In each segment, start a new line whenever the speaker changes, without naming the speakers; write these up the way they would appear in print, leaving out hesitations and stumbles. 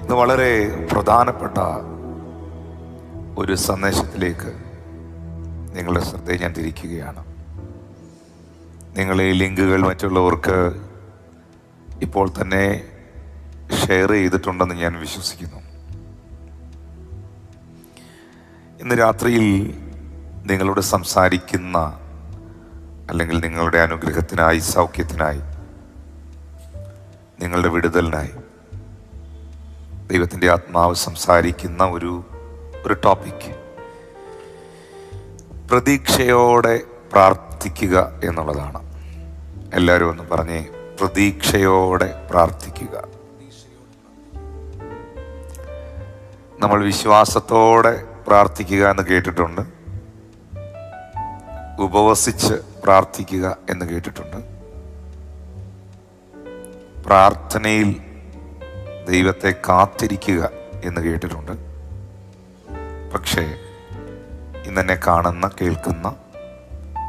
ഇന്ന് വളരെ പ്രധാനപ്പെട്ട ഒരു സന്ദേശത്തിലേക്ക് നിങ്ങളുടെ ശ്രദ്ധയെ ഞാൻ തിരിക്കുകയാണ്. നിങ്ങൾ ഈ ലിങ്കുകൾ മറ്റുള്ളവർക്ക് ഇപ്പോൾ തന്നെ ഷെയർ ചെയ്തിട്ടുണ്ടെന്ന് ഞാൻ വിശ്വസിക്കുന്നു. ഇന്ന് രാത്രിയിൽ നിങ്ങളോട് സംസാരിക്കുന്ന, അല്ലെങ്കിൽ നിങ്ങളുടെ അനുഗ്രഹത്തിനായി, സൗഖ്യത്തിനായി, നിങ്ങളുടെ വിടുതലിനായി ദൈവത്തിൻ്റെ ആത്മാവ് സംസാരിക്കുന്ന ഒരു ടോപ്പിക്, പ്രതീക്ഷയോടെ പ്രാർത്ഥിക്കുക എന്നുള്ളതാണ്. എല്ലാവരും ഒന്ന് പറഞ്ഞേ, പ്രതീക്ഷയോടെ പ്രാർത്ഥിക്കുക. നമ്മൾ വിശ്വാസത്തോടെ പ്രാർത്ഥിക്കുക എന്ന് കേട്ടിട്ടുണ്ട്, ഉപവസിച്ച് പ്രാർത്ഥിക്കുക എന്ന് കേട്ടിട്ടുണ്ട്, പ്രാർത്ഥനയിൽ ദൈവത്തെ കാത്തിരിക്കുക എന്ന് കേട്ടിട്ടുണ്ട്. പക്ഷേ ഇന്നെന്നെ കാണുന്ന, കേൾക്കുന്ന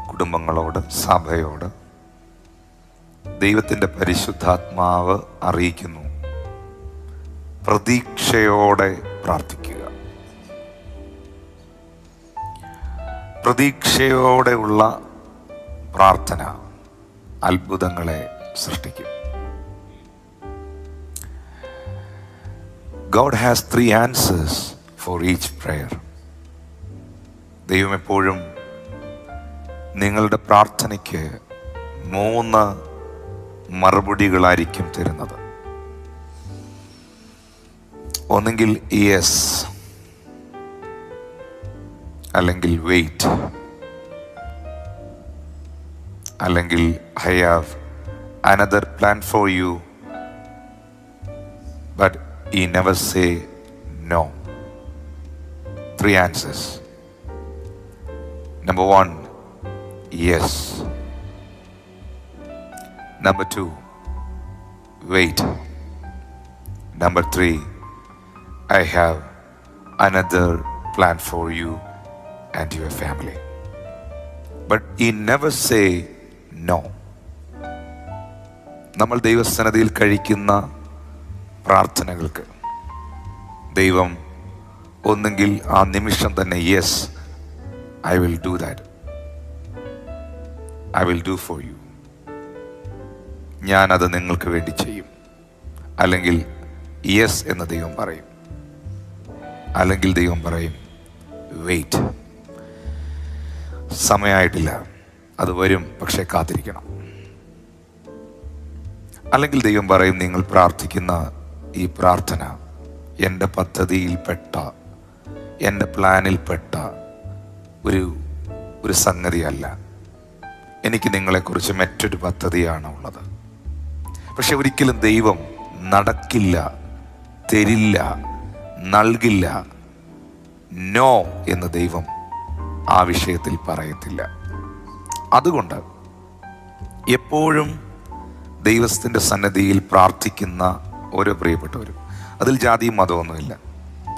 കുടുംബങ്ങളോട്, സഭയോട് ദൈവത്തിൻ്റെ പരിശുദ്ധാത്മാവ് അറിയിക്കുന്നു, പ്രതീക്ഷയോടെ പ്രാർത്ഥിക്കുക. പ്രതീക്ഷയോടെയുള്ള പ്രാർത്ഥന അത്ഭുതങ്ങളെ സൃഷ്ടിക്കും. God has 3 answers for each prayer. ദൈവം എപ്പോഴും നിങ്ങളുടെ പ്രാർത്ഥനയ്ക്ക് 3 മറുപടികളായിരിക്കും തരുന്നത്. ഒന്നെങ്കിൽ യെസ്, അല്ലെങ്കിൽ വെയിറ്റ്, അല്ലെങ്കിൽ I have another plan for you, but he never say no. 3 answers. Number 1, yes. Number 2, wait. Number 3, I have another plan for you and your family. But he never say no. നമ്മൾ ദൈവസന്നിധിയിൽ കഴിക്കുന്ന പ്രാർത്ഥനകൾക്ക് ദൈവം ഒന്നെങ്കിൽ ആ നിമിഷം തന്നെ yes, I will do that, I will do for you, ഞാനത് നിങ്ങൾക്ക് വേണ്ടി ചെയ്യും, അല്ലെങ്കിൽ യെസ് എന്ന് ദൈവം പറയും. അല്ലെങ്കിൽ ദൈവം പറയും വെയിറ്റ്, സമയമായിട്ടില്ല, അത് വരും, പക്ഷെ കാത്തിരിക്കണം. അല്ലെങ്കിൽ ദൈവം പറയും, നിങ്ങൾ പ്രാർത്ഥിക്കുന്ന ഈ പ്രാർത്ഥന എൻ്റെ പദ്ധതിയിൽപ്പെട്ട, എൻ്റെ പ്ലാനിൽപ്പെട്ട ഒരു സംഗതിയല്ല, എനിക്ക് നിങ്ങളെക്കുറിച്ച് മറ്റൊരു പദ്ധതിയാണ് ഉള്ളത്. പക്ഷെ ഒരിക്കലും ദൈവം നടക്കില്ല, തരില്ല, നൽകില്ല, നോ എന്ന് ദൈവം ആ വിഷയത്തിൽ പറയത്തില്ല. അതുകൊണ്ട് എപ്പോഴും ദൈവത്തിൻ്റെ സന്നിധിയിൽ പ്രാർത്ഥിക്കുന്ന ഓരോ പ്രിയപ്പെട്ടവരും, അതിൽ ജാതിയും മതമൊന്നുമില്ല.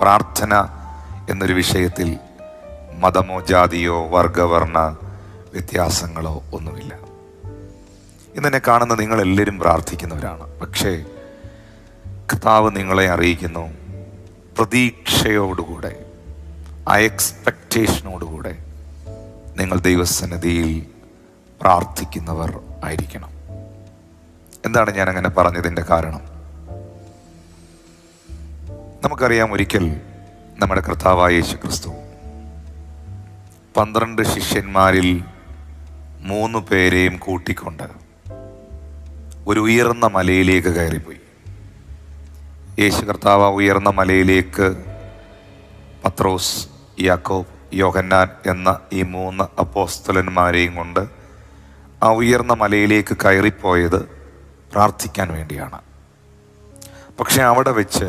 പ്രാർത്ഥന എന്നൊരു വിഷയത്തിൽ മതമോ ജാതിയോ വർഗവർണ്ണ വ്യത്യാസങ്ങളോ ഒന്നുമില്ല. ഇന്നെന്നെ കാണുന്ന നിങ്ങളെല്ലാവരും പ്രാർത്ഥിക്കുന്നവരാണ്. പക്ഷേ കർത്താവ് നിങ്ങളെ അറിയിക്കുന്നു, പ്രതീക്ഷയോടുകൂടെ, ആ എക്സ്പെക്റ്റേഷനോടുകൂടെ നിങ്ങൾ ദൈവസന്നിധിയിൽ പ്രാർത്ഥിക്കുന്നവർ ആയിരിക്കണം. എന്താണ് ഞാൻ അങ്ങനെ പറഞ്ഞതിൻ്റെ കാരണം? നമുക്കറിയാം, ഒരിക്കൽ നമ്മുടെ കർത്താവായ യേശു ക്രിസ്തു 12 ശിഷ്യന്മാരിൽ 3 പേരെയും കൂട്ടിക്കൊണ്ട് ഒരു ഉയർന്ന മലയിലേക്ക് കയറിപ്പോയി. യേശു കർത്താവ് ഉയർന്ന മലയിലേക്ക് പത്രോസ്, യാക്കോബ്, യോഹന്നാൻ എന്ന ഈ 3 അപ്പോസ്തലന്മാരെയും കൊണ്ട് ആ ഉയർന്ന മലയിലേക്ക് കയറിപ്പോയത് പ്രാർത്ഥിക്കാൻ വേണ്ടിയാണ്. പക്ഷെ അവിടെ വെച്ച്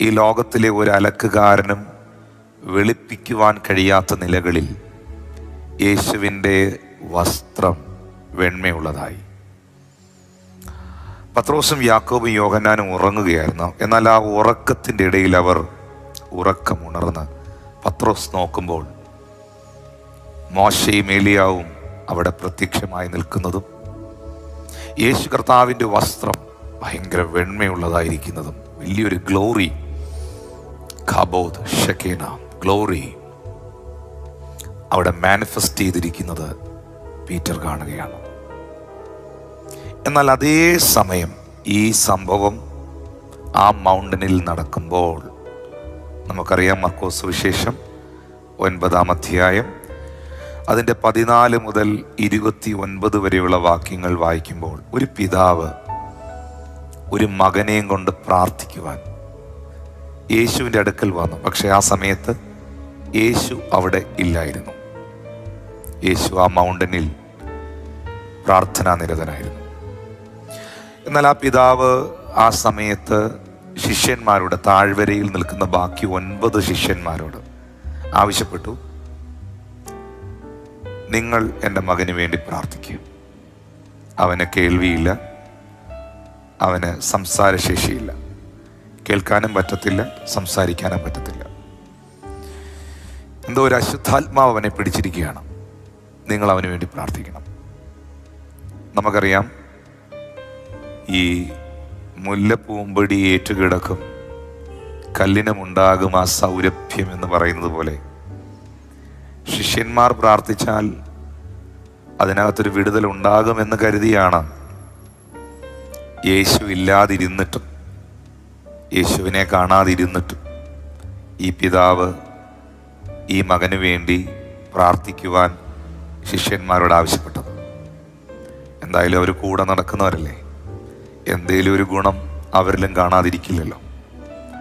ഈ ലോകത്തിലെ ഒരു അലക്കുകാരനും വെളുപ്പിക്കുവാൻ കഴിയാത്ത നിലകളിൽ യേശുവിൻ്റെ വസ്ത്രം വെണ്മയുള്ളതായി. പത്രോസും യാക്കോബും യോഹന്നാനും ഉറങ്ങുകയായിരുന്നു. എന്നാൽ ആ ഉറക്കത്തിൻ്റെ ഇടയിൽ അവർ ഉറക്കമുണർന്ന് പത്രോസ് നോക്കുമ്പോൾ മോശയും ഏലിയാവും അവിടെ പ്രത്യക്ഷമായി നിൽക്കുന്നതും യേശു കർത്താവിൻ്റെ വസ്ത്രം ഭയങ്കര വെണ്മയുള്ളതായിരിക്കുന്നതും വലിയൊരു ഗ്ലോറി, ഖബോദ് ഷെക്കേന ഗ്ലോറി അവിടെ മാനിഫെസ്റ്റ് ചെയ്തിരിക്കുന്നത് പീറ്റർ കാണുകയാണ്. എന്നാൽ അതേ സമയം ഈ സംഭവം ആ മൗണ്ടനിൽ നടക്കുമ്പോൾ നമുക്കറിയാം, മർക്കോസ് സുവിശേഷം 9-ാം അധ്യായം അതിൻ്റെ 14 മുതൽ 29 വരെയുള്ള വാക്യങ്ങൾ വായിക്കുമ്പോൾ ഒരു പിതാവ് ഒരു മകനെയും കൊണ്ട് പ്രാർത്ഥിക്കുവാൻ യേശുവിൻ്റെ അടുക്കൽ വന്നു. പക്ഷെ ആ സമയത്ത് യേശു അവിടെ ഇല്ലായിരുന്നു. യേശു ആ മൗണ്ടനിൽ പ്രാർത്ഥനാ നിരതനായിരുന്നു. എന്നാൽ ആ പിതാവ് ആ സമയത്ത് ശിഷ്യന്മാരോട്, താഴ്വരയിൽ നിൽക്കുന്ന ബാക്കി 9 ശിഷ്യന്മാരോട് ആവശ്യപ്പെട്ടു, നിങ്ങൾ എൻ്റെ മകന് വേണ്ടി പ്രാർത്ഥിക്കുക. അവന് കേൾവിയില്ല, അവന് സംസാരശേഷിയില്ല, കേൾക്കാനും പറ്റത്തില്ല, സംസാരിക്കാനും പറ്റത്തില്ല. എന്തോ ഒരു അശുദ്ധാത്മാവ് അവനെ പിടിച്ചിരിക്കുകയാണ്. നിങ്ങൾ അവന് വേണ്ടി പ്രാർത്ഥിക്കണം. നമുക്കറിയാം, ഈ മുല്ലപ്പൂമ്പൊടി ഏറ്റുകിടക്കും കല്ലിനുമുണ്ടാകും ആ സൗരഭ്യം എന്ന് പറയുന്നത് പോലെ ശിഷ്യന്മാർ പ്രാർത്ഥിച്ചാൽ അതിനകത്തൊരു വിടുതൽ ഉണ്ടാകുമെന്ന് കരുതിയാണ് യേശു ഇല്ലാതിരുന്നിട്ടും, യേശുവിനെ കാണാതിരുന്നിട്ടും ഈ പിതാവ് ഈ മകന് വേണ്ടി പ്രാർത്ഥിക്കുവാൻ ശിഷ്യന്മാരോട് ആവശ്യപ്പെട്ടത്. എന്തായാലും അവർ കൂടെ നടക്കുന്നവരല്ലേ, എന്തേലും ഒരു ഗുണം അവരിലും കാണാതിരിക്കില്ലല്ലോ.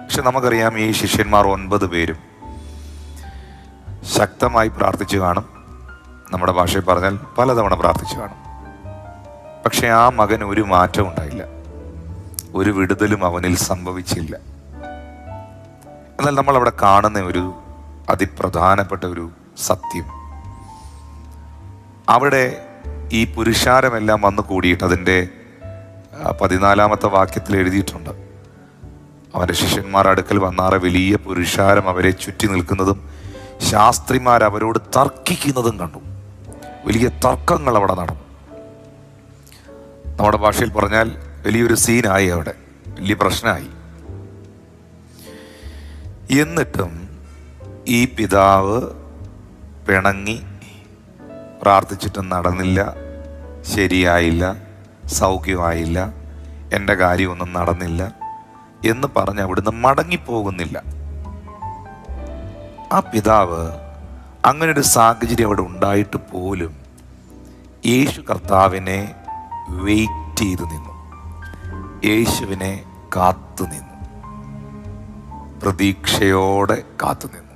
പക്ഷെ നമുക്കറിയാം, ഈ ശിഷ്യന്മാർ 9 പേരും ശക്തമായി പ്രാർത്ഥിച്ചു കാണും. നമ്മുടെ ഭാഷയിൽ പറഞ്ഞാൽ പലതവണ പ്രാർത്ഥിച്ചു കാണും. പക്ഷെ ആ മകന് ഒരു മാറ്റം ഉണ്ടായില്ല, ഒരു വിടുതലും അവനിൽ സംഭവിച്ചില്ല. എന്നാൽ നമ്മൾ അവിടെ കാണുന്ന ഒരു അതിപ്രധാനപ്പെട്ട ഒരു സത്യം, അവിടെ ഈ പുരുഷാരമെല്ലാം വന്നു കൂടിയിട്ട് അതിൻ്റെ 14-ാമത്തെ വാക്യത്തിൽ എഴുതിയിട്ടുണ്ട്, അവൻ്റെ ശിഷ്യന്മാർ അടുക്കൽ വന്നാറെ വലിയ പുരുഷാരം അവരെ ചുറ്റി നിൽക്കുന്നതും ശാസ്ത്രിമാർ അവരോട് തർക്കിക്കുന്നതും കണ്ടു. വലിയ തർക്കങ്ങൾ അവിടെ നടന്നു. നമ്മുടെ ഭാഷയിൽ പറഞ്ഞാൽ വലിയൊരു സീനായി, അവിടെ വലിയ പ്രശ്നമായി. എന്നിട്ടും ഈ പിതാവ് പിണങ്ങി പ്രാർത്ഥിച്ചിട്ടും നടന്നില്ല, ശരിയായില്ല, സൗഖ്യമായില്ല, എൻ്റെ കാര്യമൊന്നും നടന്നില്ല എന്ന് പറഞ്ഞ് അവിടുന്ന് മടങ്ങിപ്പോകുന്നില്ല. ആ പിതാവ് അങ്ങനൊരു സാഹചര്യം അവിടെ ഉണ്ടായിട്ട് പോലും യേശു കർത്താവിനെ വെയിറ്റ് ചെയ്ത് നിന്നു, യേശുവിനെ കാത്തു നിന്നു, പ്രതീക്ഷയോടെ കാത്തു നിന്നു.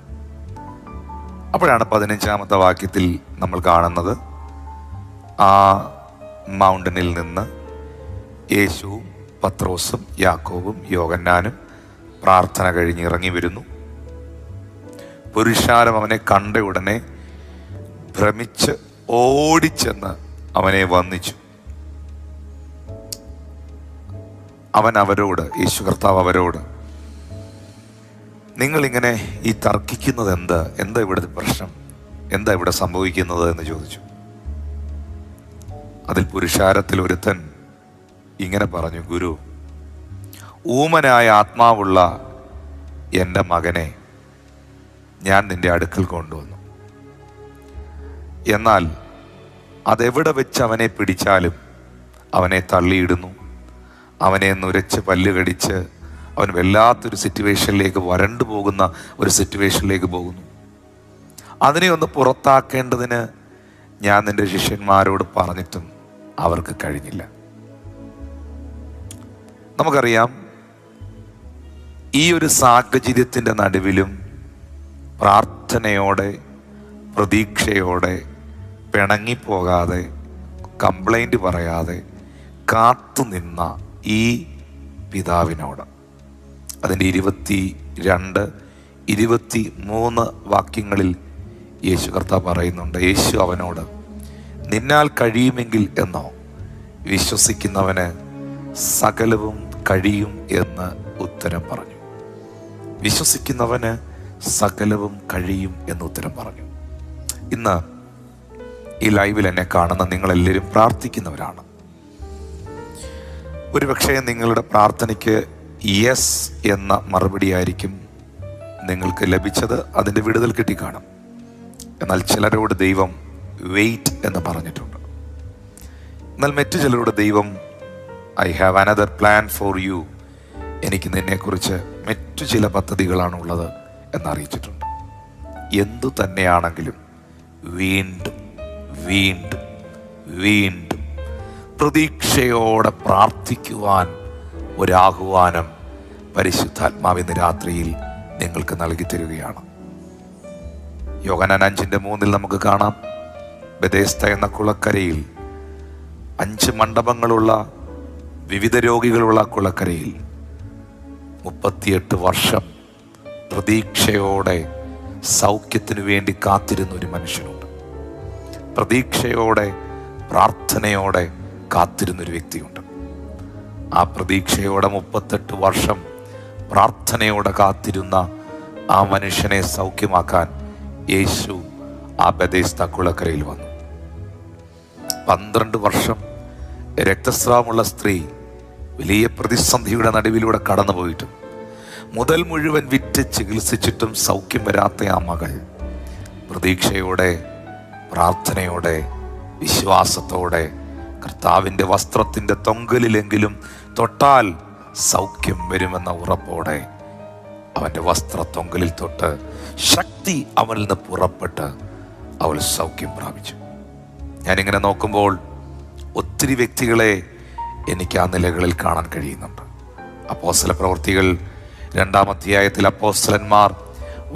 അപ്പോഴാണ് 15-ാമത്തെ വാക്യത്തിൽ നമ്മൾ കാണുന്നത്, ആ മൗണ്ടനിൽ നിന്ന് യേശുവും പത്രോസും യാക്കോബും യോഹന്നാനും പ്രാർത്ഥന കഴിഞ്ഞ് ഇറങ്ങി വരുന്നു. പുരുഷാരം അവനെ കണ്ട ഉടനെ ഭ്രമിച്ച് ഓടിച്ചെന്ന് അവനെ വന്ദിച്ചു. അവൻ അവരോട്, യേശു കർത്താവ് അവരോട്, നിങ്ങളിങ്ങനെ ഈ തർക്കിക്കുന്നത് എന്താ ഇവിടുത്തെ പ്രശ്നം, എന്താ ഇവിടെ സംഭവിക്കുന്നത് എന്ന് ചോദിച്ചു. അതിൽ പുരുഷാരത്തിൽ ഒരുത്തൻ ഇങ്ങനെ പറഞ്ഞു, ഗുരു, ഊമനായ ആത്മാവുള്ള എൻ്റെ മകനെ ഞാൻ നിന്റെ അടുക്കൽ കൊണ്ടുവന്നു. എന്നാൽ അതെവിടെ വെച്ച് അവനെ പിടിച്ചാലും അവനെ തള്ളിയിടുന്നു, അവനെ നുരച്ച് പല്ല് കടിച്ച് അവൻ വല്ലാത്തൊരു സിറ്റുവേഷനിലേക്ക്, വരണ്ടു പോകുന്ന ഒരു സിറ്റുവേഷനിലേക്ക് പോകുന്നു. അതിനെ ഒന്ന് പുറത്താക്കേണ്ടതിന് ഞാൻ നിന്റെ ശിഷ്യന്മാരോട് പറഞ്ഞിട്ടും അവർക്ക് കഴിഞ്ഞില്ല. നമുക്കറിയാം, ഈ ഒരു സാഹചര്യത്തിൻ്റെ നടുവിലും പ്രാർത്ഥനയോടെ, പ്രതീക്ഷയോടെ, പിണങ്ങിപ്പോകാതെ, കംപ്ലൈൻറ്റ് പറയാതെ കാത്തുനിന്ന ഈ പിതാവിനോട് അതിൻ്റെ 22, 23 വാക്യങ്ങളിൽ യേശു കർത്താവ് പറയുന്നുണ്ട്, യേശു അവനോട്, നിന്നാൽ കഴിയുമെങ്കിൽ എന്നോ, വിശ്വസിക്കുന്നവന് സകലവും കഴിയും എന്ന് ഉത്തരം പറഞ്ഞു. വിശ്വസിക്കുന്നവന് സകലവും കഴിയും എന്ന് ഉത്തരം പറഞ്ഞു. ഇന്ന് ഈ ലൈവിൽ എന്നെ കാണുന്ന നിങ്ങളെല്ലാവരും പ്രാർത്ഥിക്കുന്നവരാണ്. ഒരുപക്ഷെ നിങ്ങളുടെ പ്രാർത്ഥനയ്ക്ക് യെസ് എന്ന മറുപടി ആയിരിക്കും നിങ്ങൾക്ക് ലഭിച്ചത്. അതിൻ്റെ വിടുതൽ കിട്ടിക്കാണും. എന്നാൽ ചിലരോട് ദൈവം വെയിറ്റ് എന്ന് പറഞ്ഞിട്ടുണ്ട്. എന്നാൽ മറ്റു ചിലരോട് ദൈവം I have another plan for you, എനിക്ക് നിന്നെക്കുറിച്ച് മറ്റു ചില പദ്ധതികളാണുള്ളത് എന്നറിയിച്ചിട്ടുണ്ട്. എന്തു തന്നെയാണെങ്കിലും വീണ്ടും വീണ്ടും വീണ്ടും പ്രതീക്ഷയോടെ പ്രാർത്ഥിക്കുവാൻ ഒരാഹ്വാനം പരിശുദ്ധാത്മാവ് ഇന്ന് രാത്രിയിൽ നിങ്ങൾക്ക് നൽകി തരികയാണ്. യോഹന്നാൻ 5:3 നമുക്ക് കാണാം, ബെഥേസ്ത എന്ന കുളക്കരയിൽ 5 മണ്ഡപങ്ങളുള്ള വിവിധ രോഗികളുള്ള കുളക്കരയിൽ 38 വർഷം പ്രതീക്ഷയോടെ സൗഖ്യത്തിനു വേണ്ടി കാത്തിരുന്ന ഒരു മനുഷ്യനുണ്ട്. പ്രതീക്ഷയോടെ പ്രാർത്ഥനയോടെ കാത്തിരുന്നൊരു വ്യക്തിയുണ്ട്. ആ പ്രതീക്ഷയോടെ 38 വർഷം പ്രാർത്ഥനയോടെ കാത്തിരുന്ന ആ മനുഷ്യനെ സൗഖ്യമാക്കാൻ യേശു ആ ബെഥേസ്ത കുളക്കരയിൽ വന്നു. 12 വർഷം രക്തസ്രാവമുള്ള സ്ത്രീ വലിയ പ്രതിസന്ധിയുടെ നടുവിലൂടെ കടന്നുപോയിട്ടും മുതൽ മുഴുവൻ വിറ്റ് ചികിത്സിച്ചിട്ടും സൗഖ്യം വരാത്ത ആ മകൾ പ്രതീക്ഷയോടെ പ്രാർത്ഥനയോടെ വിശ്വാസത്തോടെ കർത്താവിൻ്റെ വസ്ത്രത്തിൻ്റെ തൊങ്കലിലെങ്കിലും തൊട്ടാൽ സൗഖ്യം വരുമെന്ന ഉറപ്പോടെ അവൻ്റെ വസ്ത്രത്തൊങ്കലിൽ തൊട്ട് ശക്തി അവനിൽ നിന്ന് പുറപ്പെട്ട് അവൾ സൗഖ്യം പ്രാപിച്ചു. ഞാനിങ്ങനെ നോക്കുമ്പോൾ ഒത്തിരി വ്യക്തികളെ എനിക്ക് ആ നിലകളിൽ കാണാൻ കഴിയുന്നുണ്ട്. അപ്പോസ്തല പ്രവൃത്തികൾ 2-ാം അധ്യായത്തിൽ അപ്പോസ്തലന്മാർ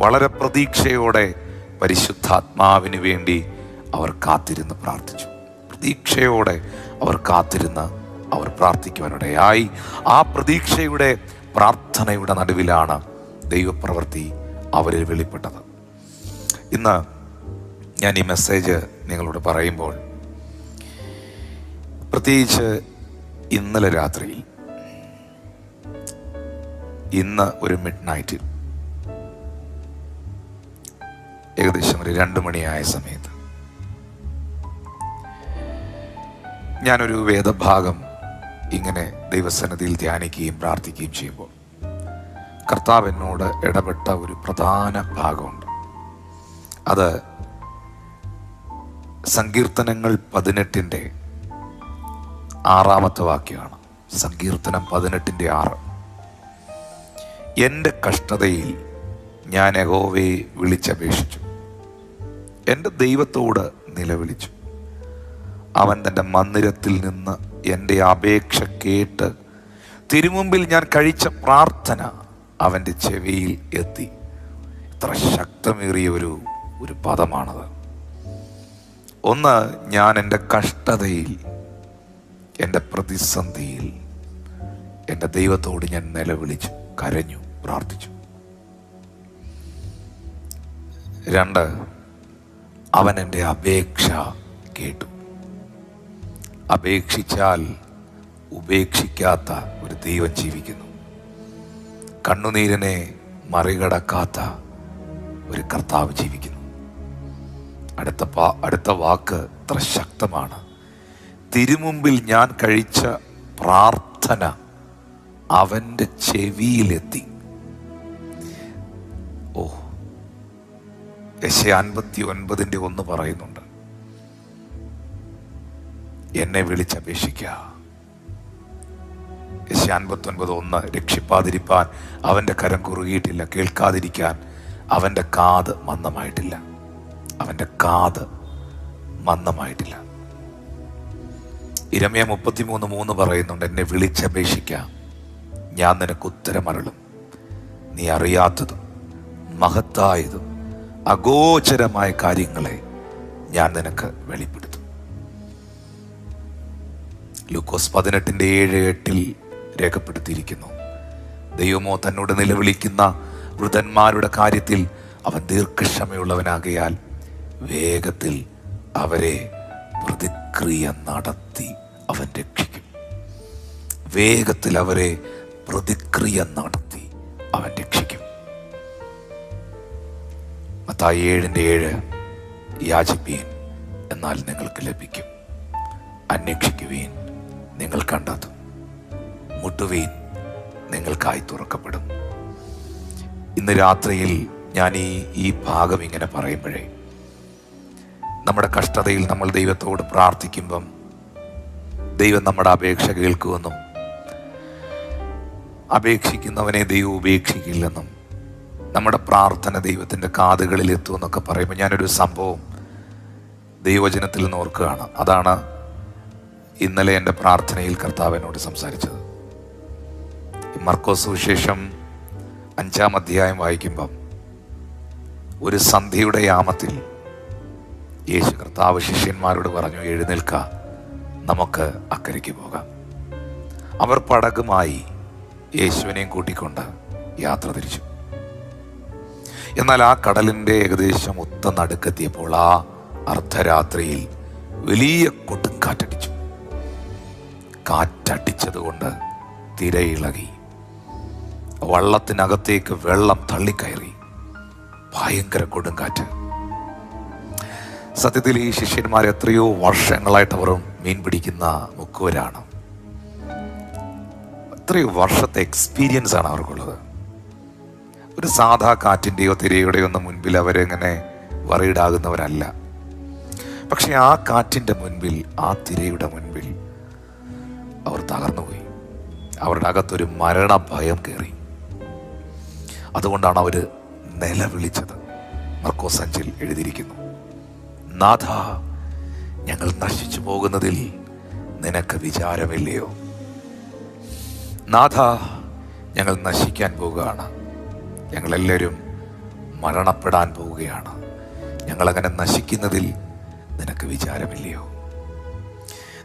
വളരെ പ്രതീക്ഷയോടെ പരിശുദ്ധാത്മാവിന് വേണ്ടി അവർ കാത്തിരുന്ന് പ്രാർത്ഥിച്ചു. പ്രതീക്ഷയോടെ അവർ കാത്തിരുന്ന് അവർ പ്രാർത്ഥിക്കുവാനിടയായി. ആ പ്രതീക്ഷയുടെ പ്രാർത്ഥനയുടെ നടുവിലാണ് ദൈവപ്രവൃത്തി അവരിൽ വെളിപ്പെട്ടത്. ഇന്ന് ഞാൻ ഈ മെസ്സേജ് നിങ്ങളോട് പറയുമ്പോൾ, പ്രത്യേകിച്ച് ഇന്നലെ രാത്രിയിൽ, ഇന്ന് ഒരു മിഡ് നൈറ്റിൽ ഏകദേശം ഒരു 2 മണിയായ സമയത്ത് ഞാനൊരു വേദഭാഗം ഇങ്ങനെ ദൈവസന്നിധിയിൽ ധ്യാനിക്കുകയും പ്രാർത്ഥിക്കുകയും ചെയ്യുമ്പോൾ കർത്താവ് എന്നോട് ഇടപെട്ട ഒരു പ്രധാന ഭാഗമുണ്ട്. അത് സങ്കീർത്തനങ്ങൾ 18-ന്റെ 6-ാമത്തെ വാക്യമാണ്. സങ്കീർത്തനം 18-6. എൻ്റെ കഷ്ടതയിൽ ഞാൻ യഹോവയെ വിളിച്ചപേക്ഷിച്ചു, എൻ്റെ ദൈവത്തോട് നിലവിളിച്ചു. അവൻ തൻ്റെ മന്ദിരത്തിൽ നിന്ന് എൻ്റെ അപേക്ഷ കേട്ട് തിരുമുമ്പിൽ ഞാൻ കഴിച്ച പ്രാർത്ഥന അവൻ്റെ ചെവിയിൽ എത്തി. ഇത്ര ശക്തമേറിയ ഒരു പദമാണത്. ഒന്ന്, ഞാൻ എൻ്റെ കഷ്ടതയിൽ, എൻ്റെ പ്രതിസന്ധിയിൽ എൻ്റെ ദൈവത്തോട് ഞാൻ നിലവിളിച്ചു, കരഞ്ഞു, പ്രാർത്ഥിച്ചു. 2, അവൻ എൻ്റെ അപേക്ഷ കേട്ടു. അപേക്ഷിച്ചാൽ ഉപേക്ഷിക്കാത്ത ഒരു ദൈവം ജീവിക്കുന്നു. കണ്ണുനീരിനെ മറികടക്കാത്ത ഒരു കർത്താവ് ജീവിക്കുന്നു. അടുത്ത വാക്ക് ഇത്ര ശക്തമാണ്. തിരുമുമ്പിൽ ഞാൻ കഴിച്ച പ്രാർത്ഥന അവൻ്റെ ചെവിയിലെത്തി. ഓ, യെശയ്യാ 59:1 പറയുന്നുണ്ട്, എന്നെ വിളിച്ചപേക്ഷിക്കുക. യെശയ്യാ 59:1, രക്ഷിപ്പാതിരിപ്പാൻ അവൻ്റെ കരം കുറുകിയിട്ടില്ല, കേൾക്കാതിരിക്കാൻ അവൻ്റെ കാത് മന്ദമായിട്ടില്ല. അവൻ്റെ കാത് മന്ദമായിട്ടില്ല. ഇരമ്യാ 33:3 പറയുന്നുണ്ട്, എന്നെ വിളിച്ചപേക്ഷിക്കാം, ഞാൻ നിനക്ക് ഉത്തരമരുളും. നീ അറിയാത്തതും മഹത്തായതും അഗോചരമായ കാര്യങ്ങളെ ഞാൻ നിനക്ക് വെളിപ്പെടുത്തും. ലൂക്കോസ് 18:7-8 രേഖപ്പെടുത്തിയിരിക്കുന്നു, ദൈവമോ തന്നോട് നിലവിളിക്കുന്ന വൃതന്മാരുടെ കാര്യത്തിൽ അവൻ ദീർഘക്ഷമയുള്ളവനാകയാൽ വേഗത്തിൽ അവരെ പ്രതിക്രിയ നടത്തി അവൻ രക്ഷിക്കും. വേഗത്തിൽ അവരെ പ്രതിക്രിയ നടത്തി അവൻ രക്ഷിക്കും. മത്തായി 7:7, യാചിപ്പീൻ എന്നാൽ നിങ്ങൾക്ക് ലഭിക്കും, അന്വേഷിക്കുവീൻ നിങ്ങൾ കണ്ടെത്തും, മുട്ടുവീൻ നിങ്ങൾക്കായി തുറക്കപ്പെടും. ഇന്ന് രാത്രിയിൽ ഞാൻ ഈ ഭാഗം ഇങ്ങനെ പറയുമ്പോഴേ, നമ്മുടെ കഷ്ടതയിൽ നമ്മൾ ദൈവത്തോട് പ്രാർത്ഥിക്കുമ്പം ദൈവം നമ്മുടെ അപേക്ഷ കേൾക്കുമെന്നും അപേക്ഷിക്കുന്നവനെ ദൈവം ഉപേക്ഷിക്കില്ലെന്നും നമ്മുടെ പ്രാർത്ഥന ദൈവത്തിൻ്റെ കാതുകളിൽ എത്തുമെന്നൊക്കെ പറയുമ്പോൾ ഞാനൊരു സംഭവം ദൈവവചനത്തിൽ നിന്ന് ഓർക്കുകയാണ്. അതാണ് ഇന്നലെ എൻ്റെ പ്രാർത്ഥനയിൽ കർത്താവിനോട് സംസാരിച്ചത്. മർക്കോസ് സുവിശേഷം 5-ാം അധ്യായം വായിക്കുമ്പം ഒരു സന്ധ്യയുടെ യാമത്തിൽ യേശു കർത്താവ് ശിഷ്യന്മാരോട് പറഞ്ഞു, എഴുന്നേൽക്ക, നമുക്ക് അക്കരയ്ക്ക് പോകാം. അവർ പടകുമായി യേശുവിനെയും കൂട്ടിക്കൊണ്ട് യാത്ര തിരിച്ചു. എന്നാൽ ആ കടലിൻ്റെ ഏകദേശം ഒത്ത നടുക്കെത്തിയപ്പോൾ ആ അർദ്ധരാത്രിയിൽ വലിയ കൊടുങ്കാറ്റടിച്ചു. കാറ്റടിച്ചതുകൊണ്ട് തിരയിളകി, വള്ളത്തിനകത്തേക്ക് വെള്ളം തള്ളിക്കയറി. ഭയങ്കര കൊടുങ്കാറ്റ്. സത്യത്തിൽ ഈ ശിഷ്യന്മാർ എത്രയോ വർഷങ്ങളായിട്ട് അവർ മീൻ പിടിക്കുന്ന മുക്കുവരാണ്. എത്രയോ വർഷത്തെ എക്സ്പീരിയൻസ് ആണ് അവർക്കുള്ളത്. ഒരു സാധാ കാറ്റിൻ്റെയോ തിരയുടെയോ ഒന്നും മുൻപിൽ അവരെങ്ങനെ വറീഡാകുന്നവരല്ല. പക്ഷെ ആ കാറ്റിൻ്റെ മുൻപിൽ, ആ തിരയുടെ മുൻപിൽ അവർ തകർന്നുപോയി. അവരുടെ അകത്തൊരു മരണഭയം കയറി. അതുകൊണ്ടാണ് അവർ നിലവിളിച്ചത്. മർക്കോസ് 5-ൽ എഴുതിയിരിക്കുന്നു, നാഥ, ഞങ്ങൾ നശിച്ചു പോകുന്നതിൽ നിനക്ക് വിചാരമില്ലയോ? നാഥ, ഞങ്ങൾ നശിക്കാൻ പോവുകയാണ്, ഞങ്ങളെല്ലാവരും മരണപ്പെടാൻ പോവുകയാണ്, ഞങ്ങളങ്ങനെ നശിക്കുന്നതിൽ നിനക്ക് വിചാരമില്ലയോ?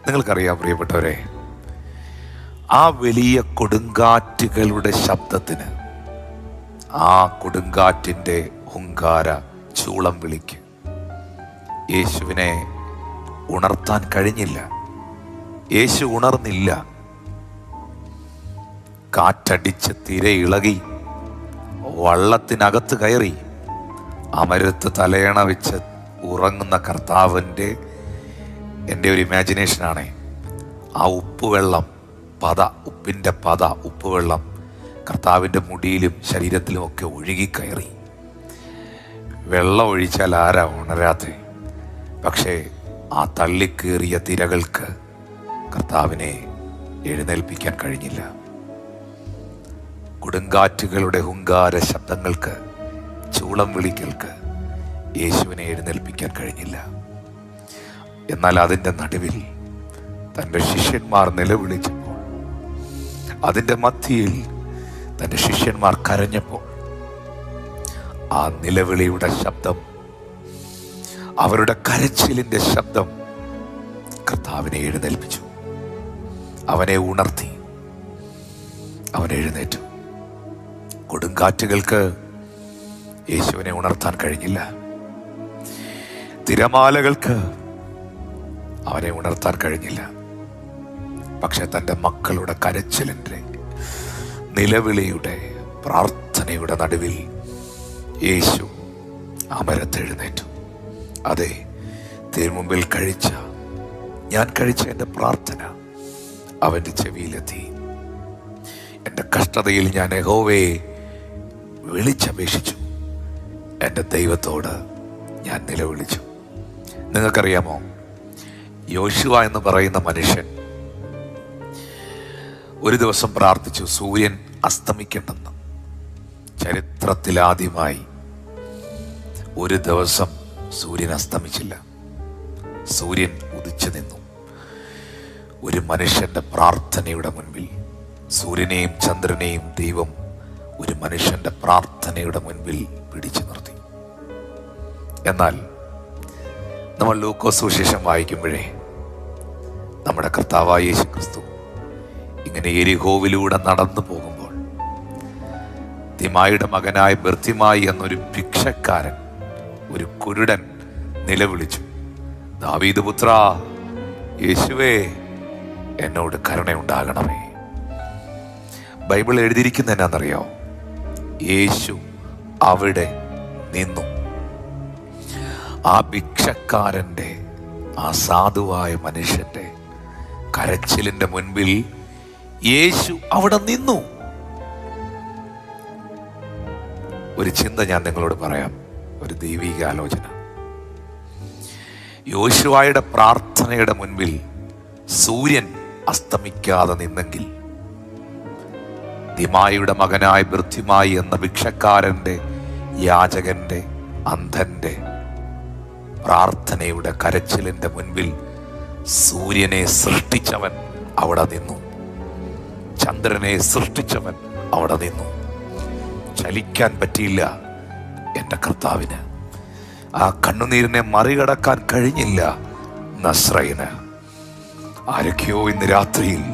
നിങ്ങൾക്കറിയാം പ്രിയപ്പെട്ടവരെ, ആ വലിയ കൊടുങ്കാറ്റുകളുടെ ശബ്ദത്തിന്, ആ കൊടുങ്കാറ്റിൻ്റെ ഹുങ്കാര ചൂളം വിളിക്ക് യേശുവിനെ ഉണർത്താൻ കഴിഞ്ഞില്ല. യേശു ഉണർന്നില്ല. കാറ്റടിച്ച് തിര ഇളകി, വള്ളത്തിനകത്ത് കയറി. അമരത്ത് തലയണ വെച്ച് ഉറങ്ങുന്ന കർത്താവിൻ്റെ, എൻ്റെ ഒരു ഇമാജിനേഷനാണേ, ആ ഉപ്പുവെള്ളം, ഉപ്പിൻ്റെ ഉപ്പുവെള്ളം കർത്താവിൻ്റെ മുടിയിലും ശരീരത്തിലും ഒക്കെ ഒഴുകിക്കയറി. വെള്ളം ഒഴിച്ചാൽ ആരാ ഉണരാത്തെ? പക്ഷേ ആ തള്ളിക്കേറിയ തിരകൾക്ക് കർത്താവിനെ എഴുന്നേൽപ്പിക്കാൻ കഴിഞ്ഞില്ല. കൊടുങ്കാറ്റുകളുടെ ഹുങ്കാര ശബ്ദങ്ങൾക്ക്, ചൂളം വിളികൾക്ക് യേശുവിനെ എഴുന്നേൽപ്പിക്കാൻ കഴിഞ്ഞില്ല. എന്നാൽ അതിൻ്റെ നടുവിൽ തൻ്റെ ശിഷ്യന്മാർ നിലവിളിച്ചപ്പോൾ, അതിൻ്റെ മധ്യയിൽ തൻ്റെ ശിഷ്യന്മാർ കരഞ്ഞപ്പോൾ, ആ നിലവിളിയുടെ ശബ്ദം, അവരുടെ കരച്ചിലിൻ്റെ ശബ്ദം കർത്താവിനെ എഴുന്നേൽപ്പിച്ചു. അവനെ ഉണർത്തി. അവൻ എഴുന്നേറ്റു. കൊടുങ്കാറ്റുകൾക്ക് യേശുവിനെ ഉണർത്താൻ കഴിഞ്ഞില്ല. തിരമാലകൾക്ക് അവനെ ഉണർത്താൻ കഴിഞ്ഞില്ല. പക്ഷെ തൻ്റെ മക്കളുടെ കരച്ചിലിൻ്റെ, നിലവിളിയുടെ, പ്രാർത്ഥനയുടെ നടുവിൽ യേശു അമരത്തെഴുന്നേറ്റു. അതെ, തിരുമുമ്പിൽ ഞാൻ കഴിച്ച എൻ്റെ പ്രാർത്ഥന അവൻ്റെ ചെവിയിലെത്തി. എൻ്റെ കഷ്ടതയിൽ ഞാൻ യഹോവയെ വിളിച്ചപേക്ഷിച്ചു. എൻ്റെ ദൈവത്തോട് ഞാൻ നിലവിളിച്ചു. നിങ്ങൾക്കറിയാമോ, യോശുവ എന്ന് പറയുന്ന മനുഷ്യൻ ഒരു ദിവസം പ്രാർത്ഥിച്ചു, സൂര്യൻ അസ്തമിക്കണ്ടെന്ന്. ചരിത്രത്തിലാദ്യമായി ഒരു ദിവസം സൂര്യൻ അസ്തമിച്ചില്ല. സൂര്യൻ ഉദിച്ചു നിന്നു. ഒരു മനുഷ്യന്റെ പ്രാർത്ഥനയുടെ മുൻപിൽ, സൂര്യനെയും ചന്ദ്രനെയും ദൈവം ഒരു മനുഷ്യന്റെ പ്രാർത്ഥനയുടെ മുൻപിൽ പിടിച്ചു നിർത്തി. എന്നാൽ നമ്മൾ ലൂക്കോസ് സുവിശേഷം വായിക്കുമ്പോഴേ, നമ്മുടെ കർത്താവായ യേശു ക്രിസ്തു ഇങ്ങനെ യെരിഹോവിലൂടെ നടന്നു പോകുമ്പോൾ തിമായിയുടെ മകനായ ബർത്തിമായി എന്നൊരു ഭിക്ഷക്കാരൻ, ഒരു കുരുടൻ നിലവിളിച്ചു, ദാവീദ് പുത്ര, യേശുവേ, എന്നോട് കരുണയുണ്ടാകണമേ. ബൈബിൾ എഴുതിയിരിക്കുന്ന എന്നാന്നറിയോ? യേശു അവിടെ നിന്നു. ആ ഭിക്ഷക്കാരൻ്റെ, ആ സാധുവായ മനുഷ്യന്റെ കരച്ചിലിന്റെ മുൻപിൽ യേശു അവിടെ നിന്നു. ഒരു ചിന്ത ഞാൻ നിങ്ങളോട് പറയാം, ഒരു ദൈവിക ആലോചന. യോശുവയുടെ പ്രാർത്ഥനയുടെ മുൻപിൽ സൂര്യൻ അസ്തമിക്കാതെ നിന്നെങ്കിൽ, ദിമായിയുടെ മകനായ ബൃദ്ധിമായി എന്ന ഭിക്ഷക്കാരന്റെ, യാചകന്റെ, അന്ധന്റെ പ്രാർത്ഥനയുടെ കരച്ചിലിന്റെ മുൻപിൽ സൂര്യനെ സൃഷ്ടിച്ചവൻ അവിടെ നിന്നു, ചന്ദ്രനെ സൃഷ്ടിച്ചവൻ അവിടെ നിന്നു. ചലിക്കാൻ പറ്റിയില്ല എൻ്റെ കർത്താവിന്. ആ കണ്ണുനീരിനെ മറികടക്കാൻ കഴിഞ്ഞില്ല നസ്രയന്. ആരൊക്കെയോ ഇന്ന് രാത്രിയിൽ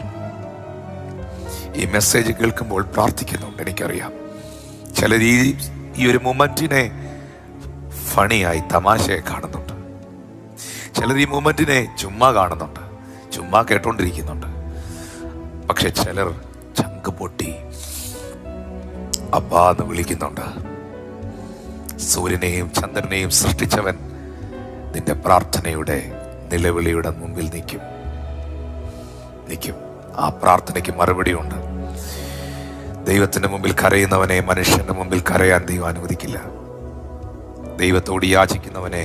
ഈ മെസ്സേജ് കേൾക്കുമ്പോൾ പ്രാർത്ഥിക്കുന്നുണ്ട്, എനിക്കറിയാം. ചിലർ ഈ ഒരു മൊമെന്റിനെ ഫണിയായി, തമാശയായി കാണുന്നുണ്ട്. ചിലർ ഈ മൊമെന്റിനെ ചുമ്മാ കാണുന്നുണ്ട്, ചുമ്മാ കേട്ടോണ്ടിരിക്കുന്നുണ്ട്. പക്ഷെ ചിലർ ചങ്ക് പൊട്ടി അപ്പാ എന്ന് വിളിക്കുന്നുണ്ട്. സൂര്യനെയും ചന്ദ്രനെയും സൃഷ്ടിച്ചവൻ നിന്റെ പ്രാർത്ഥനയുടെ നിലവിളിയുടെ മുമ്പിൽ നിൽക്കും. ആ പ്രാർത്ഥനയ്ക്ക് മറുപടിയുണ്ട്. ദൈവത്തിന്റെ മുമ്പിൽ കരയുന്നവനെ മനുഷ്യന്റെ മുമ്പിൽ കരയാൻ ദൈവം അനുവദിക്കില്ല. ദൈവത്തോട് യാചിക്കുന്നവനെ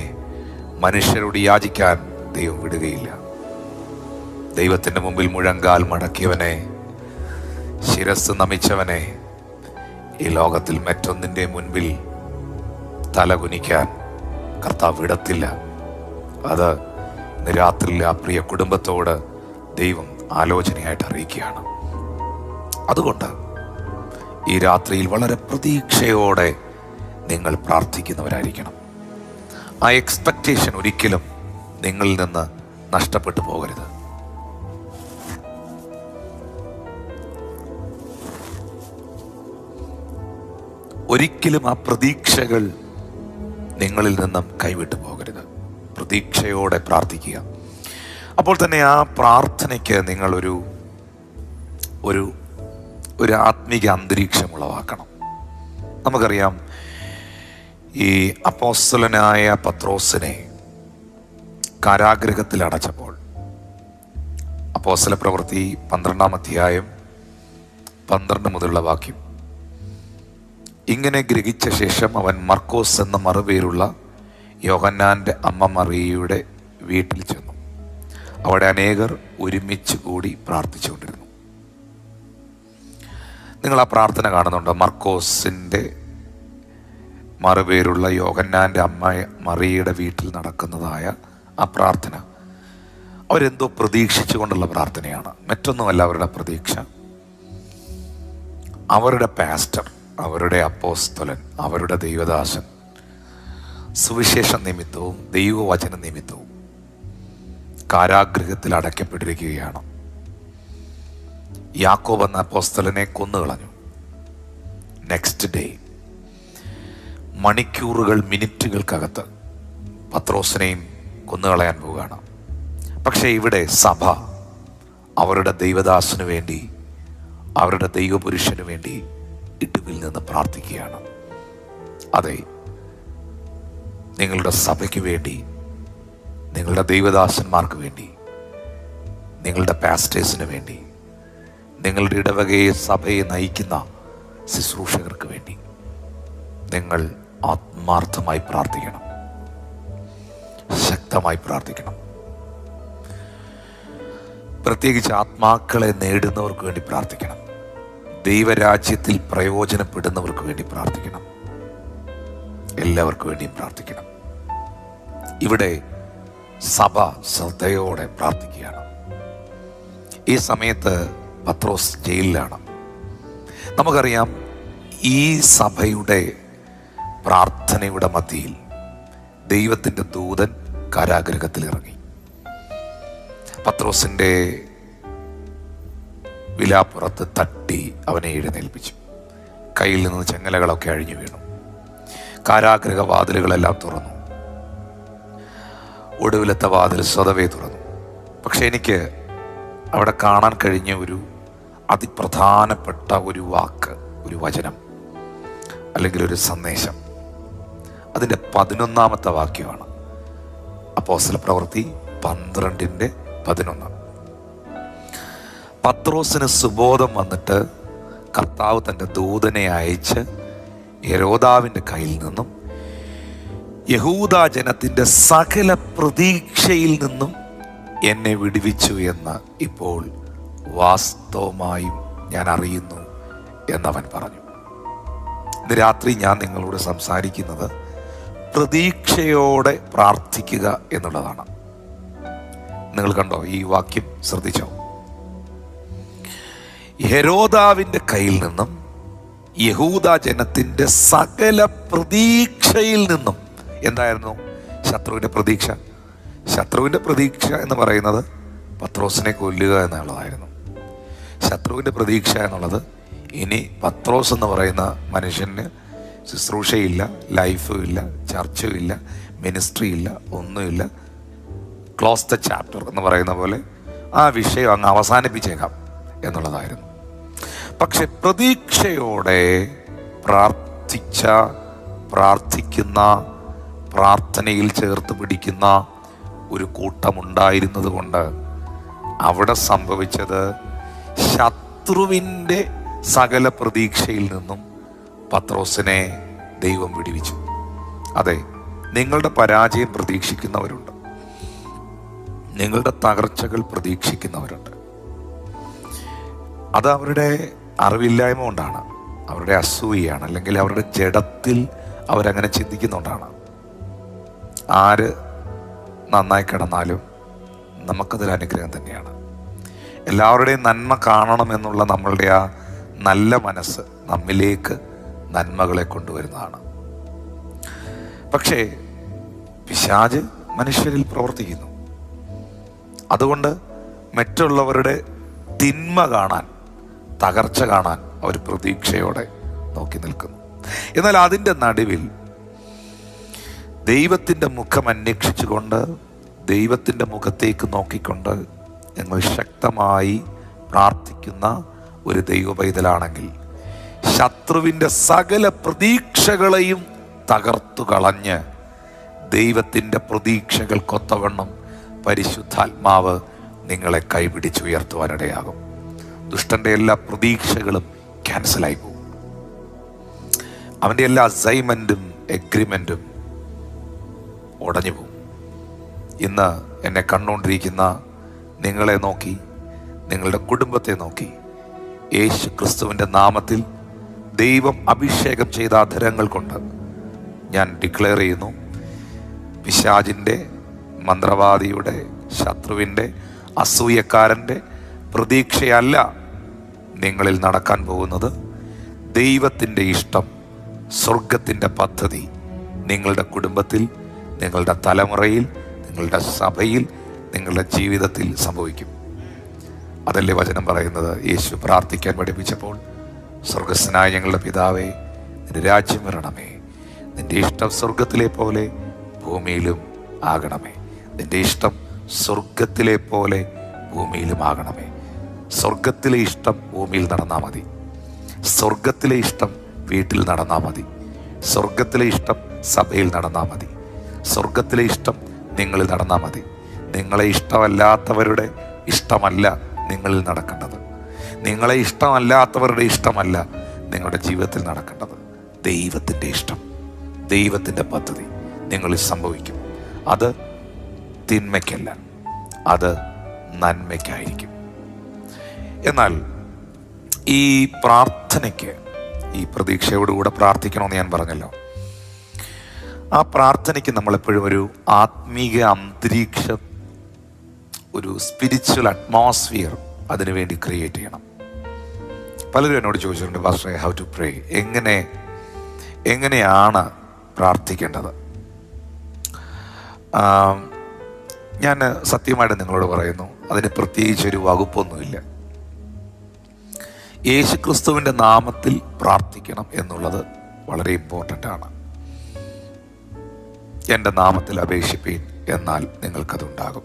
മനുഷ്യരോട് യാചിക്കാൻ ദൈവം വിടുകയില്ല. ദൈവത്തിന്റെ മുമ്പിൽ മുഴങ്കാൽ മടക്കിയവനെ, ശിരസ് നമിച്ചവനെ ഈ ലോകത്തിൽ മറ്റൊന്നിന്റെ മുൻപിൽ തലകുനിക്കാൻ കർത്താവ് വിടത്തില്ല. അത് ഇന്ന് രാത്രിയിൽ ആ പ്രിയ കുടുംബത്തോട് ദൈവം ആലോചനയായിട്ട് അറിയിക്കുകയാണ്. അതുകൊണ്ട് ഈ രാത്രിയിൽ വളരെ പ്രതീക്ഷയോടെ നിങ്ങൾ പ്രാർത്ഥിക്കുന്നവരായിരിക്കണം. ആ എക്സ്പെക്റ്റേഷൻ ഒരിക്കലും നിങ്ങളിൽ നിന്ന് നഷ്ടപ്പെട്ടു പോകരുത്. ഒരിക്കലും ആ പ്രതീക്ഷകൾ നിങ്ങളിൽ നിന്നും കൈവിട്ടു പോകരുത്. പ്രതീക്ഷയോടെ പ്രാർത്ഥിക്കുക. അപ്പോൾ തന്നെ ആ പ്രാർത്ഥനയ്ക്ക് നിങ്ങൾ ഒരു ആത്മീക അന്തരീക്ഷം ഉളവാക്കണം. നമുക്കറിയാം, ഈ അപ്പോസ്തലനായ പത്രോസിനെ കാരാഗൃഹത്തിൽ അടച്ചപ്പോൾ, അപ്പോസ്തല പ്രവൃത്തി 12-ാം അധ്യായം 12 മുതലുള്ള വാക്യം, ഇങ്ങനെ ഗ്രഹിച്ച ശേഷം അവൻ മർക്കോസ് എന്ന മറുപേരുള്ള യോഹന്നാന്റെ അമ്മ മറിയയുടെ വീട്ടിൽ ചെന്നു. അവിടെ അനേകർ ഒരുമിച്ച് കൂടി പ്രാർത്ഥിച്ചുകൊണ്ടിരുന്നു. നിങ്ങൾ ആ പ്രാർത്ഥന കാണുന്നുണ്ടോ? മർക്കോസിന്റെ മറുപേരുള്ള യോഹന്നാന്റെ അമ്മ മറിയയുടെ വീട്ടിൽ നടക്കുന്നതായ ആ പ്രാർത്ഥന അവരെന്തോ പ്രതീക്ഷിച്ചുകൊണ്ടുള്ള പ്രാർത്ഥനയാണ്. മറ്റൊന്നുമല്ല അവരുടെ പ്രതീക്ഷ. അവരുടെ പാസ്റ്റർ, അവരുടെ അപ്പോസ്തലൻ, അവരുടെ ദൈവദാസൻ സുവിശേഷ നിമിത്തവും ദൈവവചന നിമിത്തവും കാരാഗൃഹത്തിൽ അടയ്ക്കപ്പെട്ടിരിക്കുകയാണ്. യാക്കോബ് എന്ന അപ്പോസ്തലനെ കൊന്നുകളഞ്ഞു. നെക്സ്റ്റ് ഡേ, മണിക്കൂറുകൾ മിനിറ്റുകൾക്കകത്ത് പത്രോസിനെയും കൊന്നുകളയാൻ പോവുകയാണ്. പക്ഷേ ഇവിടെ സഭ അവരുടെ ദൈവദാസന് വേണ്ടി, അവരുടെ ദൈവപുരുഷന് വേണ്ടി ഇടുവിൽ നിന്ന് പ്രാർത്ഥിക്കുകയാണ്. അതെ, നിങ്ങളുടെ സഭയ്ക്ക് വേണ്ടി, നിങ്ങളുടെ ദൈവദാസന്മാർക്ക് വേണ്ടി, നിങ്ങളുടെ പാസ്റ്റേഴ്സിന് വേണ്ടി, നിങ്ങളുടെ ഇടവകയെ സഭയെ നയിക്കുന്ന ശുശ്രൂഷകർക്ക് വേണ്ടി നിങ്ങൾ ആത്മാർത്ഥമായി പ്രാർത്ഥിക്കണം, ശക്തമായി പ്രാർത്ഥിക്കണം. പ്രത്യേകിച്ച് ആത്മാക്കളെ നേടുന്നവർക്ക് വേണ്ടി പ്രാർത്ഥിക്കണം. ദൈവരാജ്യത്തിൽ പ്രയോജനപ്പെടുന്നവർക്ക് വേണ്ടി പ്രാർത്ഥിക്കണം. എല്ലാവർക്കും വേണ്ടിയും പ്രാർത്ഥിക്കണം. ഇവിടെ സഭ ശ്രദ്ധയോടെ പ്രാർത്ഥിക്കുകയാണ്. ഈ സമയത്ത് പത്രോസ് ജയിലിലാണ്. നമുക്കറിയാം, ഈ സഭയുടെ പ്രാർത്ഥനയുടെ മധ്യയിൽ ദൈവത്തിൻ്റെ ദൂതൻ കാരാഗൃഹത്തിൽ ഇറങ്ങി. പത്രോസിൻ്റെ വിലാപ്പുറത്ത് തട്ടി അവനെ എഴുന്നേൽപ്പിച്ചു. കയ്യിൽ നിന്ന് ചെങ്ങലകളൊക്കെ അഴിഞ്ഞു വീണു. കാരാഗൃഹ വാതിലുകളെല്ലാം തുറന്നു. ഒടുവിലത്തെ വാതിൽ സ്വതവേ തുറന്നു. പക്ഷെ എനിക്ക് അവിടെ കാണാൻ കഴിഞ്ഞ ഒരു അതിപ്രധാനപ്പെട്ട ഒരു വാക്ക്, ഒരു വചനം, അല്ലെങ്കിൽ ഒരു സന്ദേശം. അതിൻ്റെ 11-ാമത്തെ വാക്യമാണ്. അപ്പോസ്തല പ്രവൃത്തി 12:11. പത്രോസിന് സുബോധം വന്നിട്ട് കർത്താവ് തൻ്റെ ദൂതനെ അയച്ച് ഹെരോദാവിൻ്റെ കയ്യിൽ നിന്നും യഹൂദ ജനത്തിൻ്റെ സകല പ്രതീക്ഷയിൽ നിന്നും എന്നെ വിടുവിച്ചു എന്ന് ഇപ്പോൾ വാസ്തവമായും ഞാൻ അറിയുന്നു എന്നവൻ പറഞ്ഞു. ഇന്ന് രാത്രി ഞാൻ നിങ്ങളോട് സംസാരിക്കുന്നത് പ്രതീക്ഷയോടെ പ്രാർത്ഥിക്കുക എന്നുള്ളതാണ്. നിങ്ങൾ കണ്ടോ? ഈ വാക്യം ശ്രദ്ധിച്ചോ? ഹെരോദാവിൻ്റെ കയ്യിൽ നിന്നും യഹൂദ ജനത്തിൻ്റെ സകല പ്രതീക്ഷയിൽ നിന്നും എന്തായിരുന്നു ശത്രുവിൻ്റെ പ്രതീക്ഷ? ശത്രുവിൻ്റെ പ്രതീക്ഷ എന്ന് പറയുന്നത് പത്രോസിനെ കൊല്ലുക എന്നുള്ളതായിരുന്നു. ശത്രുവിൻ്റെ പ്രതീക്ഷ എന്നുള്ളത് ഇനി പത്രോസ് എന്ന് പറയുന്ന മനുഷ്യന് ശുശ്രൂഷയില്ല, ലൈഫും ഇല്ല, ചർച്ചും ഇല്ല, മിനിസ്ട്രി ഇല്ല, ഒന്നുമില്ല, ക്ലോസ് ദ ചാപ്റ്റർ എന്ന് പറയുന്ന പോലെ ആ വിഷയം അങ്ങ് അവസാനിപ്പിച്ചേക്കാം എന്നുള്ളതായിരുന്നു. പക്ഷെ പ്രതീക്ഷയോടെ പ്രാർത്ഥിക്കുന്ന, പ്രാർത്ഥനയിൽ ചേർത്ത് പിടിക്കുന്ന ഒരു കൂട്ടമുണ്ടായിരുന്നത് കൊണ്ട് അവിടെ സംഭവിച്ചത് ശത്രുവിൻ്റെ സകല പ്രതീക്ഷയിൽ നിന്നും പത്രോസിനെ ദൈവം വിടുവിച്ചു. അതെ, നിങ്ങളുടെ പരാജയം പ്രതീക്ഷിക്കുന്നവരുണ്ട്, നിങ്ങളുടെ തകർച്ചകൾ പ്രതീക്ഷിക്കുന്നവരുണ്ട്. അത് അവരുടെ അറിവില്ലായ്മ കൊണ്ടാണ്, അവരുടെ അസൂയയാണ്, അല്ലെങ്കിൽ അവരുടെ ജഡത്തിൽ അവരങ്ങനെ ചിന്തിക്കുന്നുകൊണ്ടാണ്. ആര് നന്നായി കിടന്നാലും നമുക്കതൊരു അനുഗ്രഹം തന്നെയാണ്. എല്ലാവരുടെയും നന്മ കാണണമെന്നുള്ള നമ്മളുടെ ആ നല്ല മനസ്സ് നമ്മിലേക്ക് നന്മകളെ കൊണ്ടുവരുന്നതാണ്. പക്ഷേ പിശാച് മനുഷ്യരിൽ പ്രവർത്തിക്കുന്നു. അതുകൊണ്ട് മറ്റുള്ളവരുടെ തിന്മ കാണാൻ, തകർച്ച കാണാൻ അവർ പ്രതീക്ഷയോടെ നോക്കി നിൽക്കുന്നു. എന്നാൽ അതിൻ്റെ നടുവിൽ ദൈവത്തിൻ്റെ മുഖം അന്വേഷിച്ചുകൊണ്ട്, ദൈവത്തിൻ്റെ മുഖത്തേക്ക് നോക്കിക്കൊണ്ട് ഞങ്ങൾ ശക്തമായി പ്രാർത്ഥിക്കുന്ന ഒരു ദൈവ പൈതലാണെങ്കിൽ ശത്രുവിൻ്റെ സകല പ്രതീക്ഷകളെയും തകർത്തു കളഞ്ഞ് ദൈവത്തിൻ്റെ പ്രതീക്ഷകൾക്കൊത്തവണ്ണം പരിശുദ്ധാത്മാവ് നിങ്ങളെ കൈപിടിച്ചുയർത്തുവാനിടയാകും. ദുഷ്ടൻ്റെ എല്ലാ പ്രതീക്ഷകളും ക്യാൻസലായി പോകും. അവൻ്റെ എല്ലാ അസൈൻമെൻറ്റും എഗ്രിമെൻറ്റും ഉടഞ്ഞു പോകും. ഇന്ന് എന്നെ കണ്ടുകൊണ്ടിരിക്കുന്ന നിങ്ങളെ നോക്കി, നിങ്ങളുടെ കുടുംബത്തെ നോക്കി യേശു ക്രിസ്തുവിൻ്റെ നാമത്തിൽ ദൈവം അഭിഷേകം ചെയ്ത അധരങ്ങൾ കൊണ്ട് ഞാൻ ഡിക്ലെയർ ചെയ്യുന്നു, പിശാചിൻ്റെ, മന്ത്രവാദിയുടെ, ശത്രുവിൻ്റെ, അസൂയക്കാരൻ്റെ പ്രതീക്ഷയല്ല നിങ്ങളിൽ നടക്കാൻ പോകുന്നത്. ദൈവത്തിൻ്റെ ഇഷ്ടം, സ്വർഗത്തിൻ്റെ പദ്ധതി നിങ്ങളുടെ കുടുംബത്തിൽ, നിങ്ങളുടെ തലമുറയിൽ, നിങ്ങളുടെ സഭയിൽ, നിങ്ങളുടെ ജീവിതത്തിൽ സംഭവിക്കും. അതല്ലേ വചനം പറയുന്നത്? യേശു പ്രാർത്ഥിക്കാൻ പഠിപ്പിച്ചപ്പോൾ, സ്വർഗസ്ഥനായ ഞങ്ങളുടെ പിതാവേ, നിന്റെ രാജ്യം വരണമേ, നിന്റെ ഇഷ്ടം സ്വർഗത്തിലെ പോലെ ഭൂമിയിലും ആകണമേ. നിന്റെ ഇഷ്ടം സ്വർഗത്തിലെ പോലെ ഭൂമിയിലും ആകണമേ. സ്വർഗത്തിലെ ഇഷ്ടം ഭൂമിയിൽ നടന്നാൽ മതി. സ്വർഗത്തിലെ ഇഷ്ടം വീട്ടിൽ നടന്നാൽ മതി. സ്വർഗത്തിലെ ഇഷ്ടം സഭയിൽ നടന്നാൽ മതി. സ്വർഗത്തിലെ ഇഷ്ടം നിങ്ങളിൽ നടന്നാൽ മതി. നിങ്ങളെ ഇഷ്ടമല്ലാത്തവരുടെ ഇഷ്ടമല്ല നിങ്ങളിൽ നടക്കേണ്ടത്. നിങ്ങളെ ഇഷ്ടമല്ലാത്തവരുടെ ഇഷ്ടമല്ല നിങ്ങളുടെ ജീവിതത്തിൽ നടക്കേണ്ടത്. ദൈവത്തിൻ്റെ ഇഷ്ടം, ദൈവത്തിൻ്റെ പദ്ധതി നിങ്ങളിൽ സംഭവിക്കും. അത് തിന്മയ്ക്കല്ല, അത് നന്മയ്ക്കായിരിക്കും. എന്നാൽ ഈ പ്രാർത്ഥനയ്ക്ക്, ഈ പ്രതീക്ഷയോടുകൂടെ പ്രാർത്ഥിക്കണമെന്ന് ഞാൻ പറഞ്ഞല്ലോ, ആ പ്രാർത്ഥനയ്ക്ക് നമ്മളെപ്പോഴും ഒരു ആത്മീക അന്തരീക്ഷം, ഒരു സ്പിരിച്വൽ അറ്റ്മോസ്ഫിയർ അതിനുവേണ്ടി ക്രിയേറ്റ് ചെയ്യണം. പലരും എന്നോട് ചോദിച്ചിട്ടുണ്ട്, പാസ്റ്റർ ഹൗ ടു പ്രേ, എങ്ങനെയാണ് പ്രാർത്ഥിക്കേണ്ടത്? ഞാൻ സത്യമായിട്ട് നിങ്ങളോട് പറയുന്നു, അതിന് പ്രത്യേകിച്ചൊരു വകുപ്പൊന്നുമില്ല. യേശുക്രിസ്തുവിൻ്റെ നാമത്തിൽ പ്രാർത്ഥിക്കണം എന്നുള്ളത് വളരെ ഇമ്പോർട്ടൻ്റ് ആണ്. എൻ്റെ നാമത്തിൽ അപേക്ഷിപ്പീൻ, എന്നാൽ നിങ്ങൾക്കതുണ്ടാകും.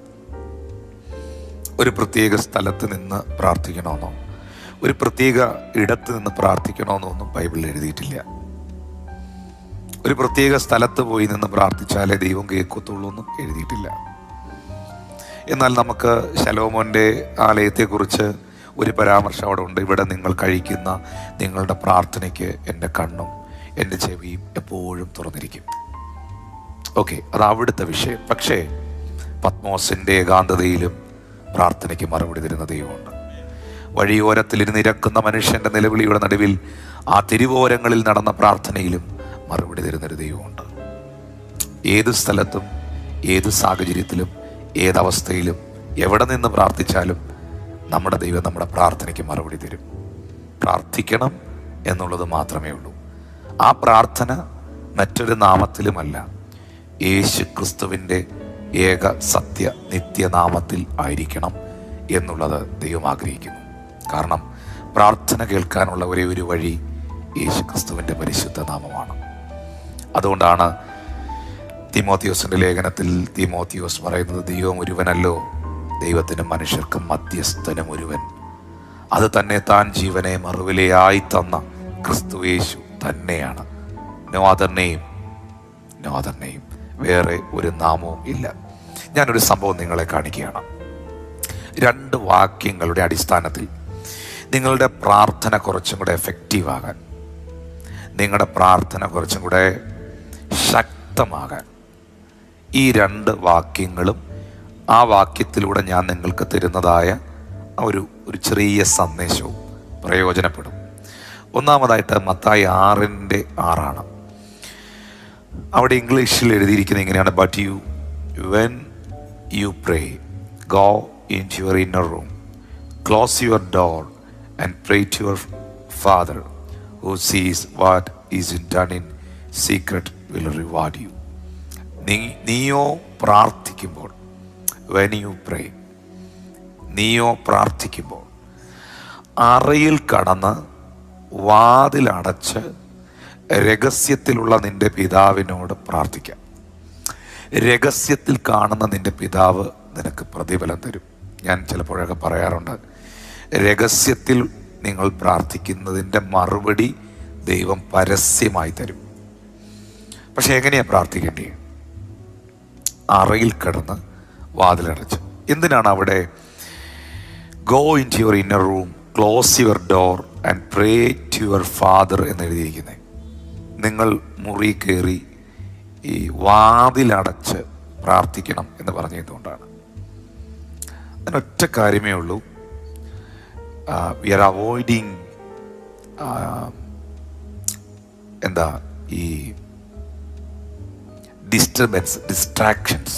ഒരു പ്രത്യേക സ്ഥലത്ത് നിന്ന് പ്രാർത്ഥിക്കണമെന്നോ ഒരു പ്രത്യേക ഇടത്ത് നിന്ന് പ്രാർത്ഥിക്കണമെന്നൊന്നും ബൈബിളിൽ എഴുതിയിട്ടില്ല. ഒരു പ്രത്യേക സ്ഥലത്ത് പോയി നിന്ന് പ്രാർത്ഥിച്ചാലേ ദൈവം കേൾക്കത്തുള്ളൂ എന്നും എഴുതിയിട്ടില്ല. എന്നാൽ നമുക്ക് ശലോമോൻ്റെ ആലയത്തെക്കുറിച്ച് ഒരു പരാമർശം അവിടെ ഉണ്ട്. ഇവിടെ നിങ്ങൾ കഴിക്കുന്ന നിങ്ങളുടെ പ്രാർത്ഥനയ്ക്ക് എൻ്റെ കണ്ണും എൻ്റെ ചെവിയും എപ്പോഴും തുറന്നിരിക്കും. ഓക്കെ, അത് അവിടുത്തെ വിഷയം. പക്ഷേ പത്മോസിൻ്റെ ഏകാന്തതയിലും പ്രാർത്ഥനയ്ക്ക് മറുപടി തരുന്ന ദൈവമുണ്ട്. വഴിയോരത്തിലിരുന്ന് ഇരക്കുന്ന മനുഷ്യൻ്റെ നിലവിളിയുടെ നടുവിൽ ആ തിരുവോരങ്ങളിൽ നടന്ന പ്രാർത്ഥനയിലും മറുപടി തരുന്നൊരു ദൈവമുണ്ട്. ഏത് സ്ഥലത്തും ഏത് സാഹചര്യത്തിലും ഏതവസ്ഥയിലും എവിടെ നിന്ന് പ്രാർത്ഥിച്ചാലും നമ്മുടെ ദൈവം നമ്മുടെ പ്രാർത്ഥനയ്ക്ക് മറുപടി തരും. പ്രാർത്ഥിക്കണം എന്നുള്ളത് മാത്രമേ ഉള്ളൂ. ആ പ്രാർത്ഥന മറ്റൊരു നാമത്തിലുമല്ല, യേശു ക്രിസ്തുവിൻ്റെ ഏക സത്യ നിത്യനാമത്തിൽ ആയിരിക്കണം എന്നുള്ളത് ദൈവം ആഗ്രഹിക്കുന്നു. കാരണം പ്രാർത്ഥന കേൾക്കാനുള്ള ഒരേ ഒരു വഴി യേശു ക്രിസ്തുവിൻ്റെ പരിശുദ്ധ നാമമാണ്. അതുകൊണ്ടാണ് തീമോത്തിയോസിൻ്റെ ലേഖനത്തിൽ തീമോത്തിയോസ് പറയുന്നത്, ദൈവം ഒരുവനല്ലോ, ദൈവത്തിനും മനുഷ്യർക്കും മധ്യസ്ഥനും ഒരുവൻ, അത് തന്നെ താൻ ജീവനെ മറുവിലയായി തന്ന ക്രിസ്തു യേശു തന്നെയാണ്. No other name, no other name, വേറെ ഒരു നാമവും ഇല്ല. ഞാനൊരു സംഭവം നിങ്ങളെ കാണിക്കുകയാണ്. 2 വാക്യങ്ങളുടെ അടിസ്ഥാനത്തിൽ നിങ്ങളുടെ പ്രാർത്ഥന കുറച്ചും കൂടെ എഫക്റ്റീവാകാൻ, നിങ്ങളുടെ പ്രാർത്ഥന കുറച്ചും കൂടെ ശക്തമാകാൻ ഈ 2 വാക്യങ്ങളും ആ വാക്യത്തിലൂടെ ഞാൻ നിങ്ങൾക്ക് തരുന്നതായ ഒരു ചെറിയ സന്ദേശവും പ്രയോജനപ്പെടും. ഒന്നാമതായിട്ട് മത്തായി 6:6 അവിടെ ഇംഗ്ലീഷിൽ എഴുതിയിരിക്കുന്നത് ഇങ്ങനെയാണ്, but you when you pray go in to your inner room, close your door and pray to your father who sees what is done in secret will reward you. നീയോ പ്രാർത്ഥിക്കുമ്പോൾ, വെൻ യു പ്രേ, നീയോ പ്രാർത്ഥിക്കുമ്പോൾ അറയിൽ കടന്ന് വാതിലടച്ച് രഹസ്യത്തിലുള്ള നിന്റെ പിതാവിനോട് പ്രാർത്ഥിക്കാം. രഹസ്യത്തിൽ കാണുന്ന നിന്റെ പിതാവ് നിനക്ക് പ്രതിഫലം തരും. ഞാൻ ചിലപ്പോഴൊക്കെ പറയാറുണ്ട്, രഹസ്യത്തിൽ നിങ്ങൾ പ്രാർത്ഥിക്കുന്നതിൻ്റെ മറുപടി ദൈവം പരസ്യമായി തരും. പക്ഷെ എങ്ങനെയാണ് പ്രാർത്ഥിക്കേണ്ടത്? അറയിൽ കിടന്ന് വാതിലടച്ച്. എന്തിനാണ് അവിടെ go in to your inner room, close your door and pray to your father എന്ന് എഴുതിയിരിക്കുന്നത്? നിങ്ങൾ മുറി കയറി ഈ വാതിലടച്ച് പ്രാർത്ഥിക്കണം എന്ന് പറഞ്ഞതുകൊണ്ടാണ്. അതിനൊറ്റ കാര്യമേ ഉള്ളൂ, വി ആർ അവോയ്ഡിങ് ഈ distractions.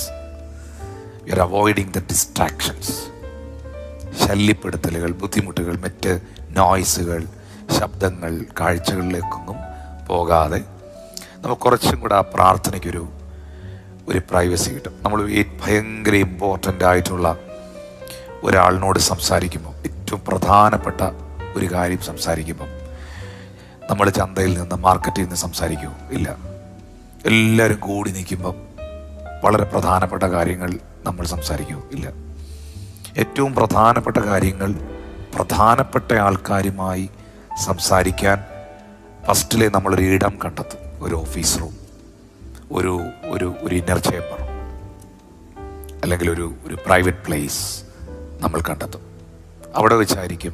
We are avoiding the distractions. ശല്യപ്പെടുത്തലുകൾ, ബുദ്ധിമുട്ടുകൾ, മറ്റ് നോയ്സുകൾ, ശബ്ദങ്ങൾ, കാഴ്ചകളിലേക്കൊന്നും പോകാതെ നമുക്ക് കുറച്ചും കൂടെ ആ പ്രാർത്ഥനയ്ക്കൊരു പ്രൈവസി കിട്ടും. നമ്മൾ ഭയങ്കര ഇമ്പോർട്ടൻ്റ് ആയിട്ടുള്ള ഒരാളിനോട് സംസാരിക്കുമ്പോൾ, ഏറ്റവും പ്രധാനപ്പെട്ട ഒരു കാര്യം സംസാരിക്കുമ്പം, നമ്മൾ ചന്തയിൽ നിന്ന് മാർക്കറ്റിൽ നിന്ന് സംസാരിക്കുമോ? ഇല്ല. എല്ലാവരും കൂടി നിൽക്കുമ്പം വളരെ പ്രധാനപ്പെട്ട കാര്യങ്ങൾ നമ്മൾ സംസാരിക്കുമോ? ഇല്ല. ഏറ്റവും പ്രധാനപ്പെട്ട കാര്യങ്ങൾ പ്രധാനപ്പെട്ട ആൾക്കാരുമായി സംസാരിക്കാൻ ഫസ്റ്റിലെ നമ്മളൊരു ഇടം കണ്ടെത്തും. ഒരു ഓഫീസ് റൂം, ഒരു ഇന്നർ ചേംബർ, അല്ലെങ്കിൽ ഒരു പ്രൈവറ്റ് പ്ലേസ് നമ്മൾ കണ്ടെത്തും. അവിടെ വെച്ചായിരിക്കും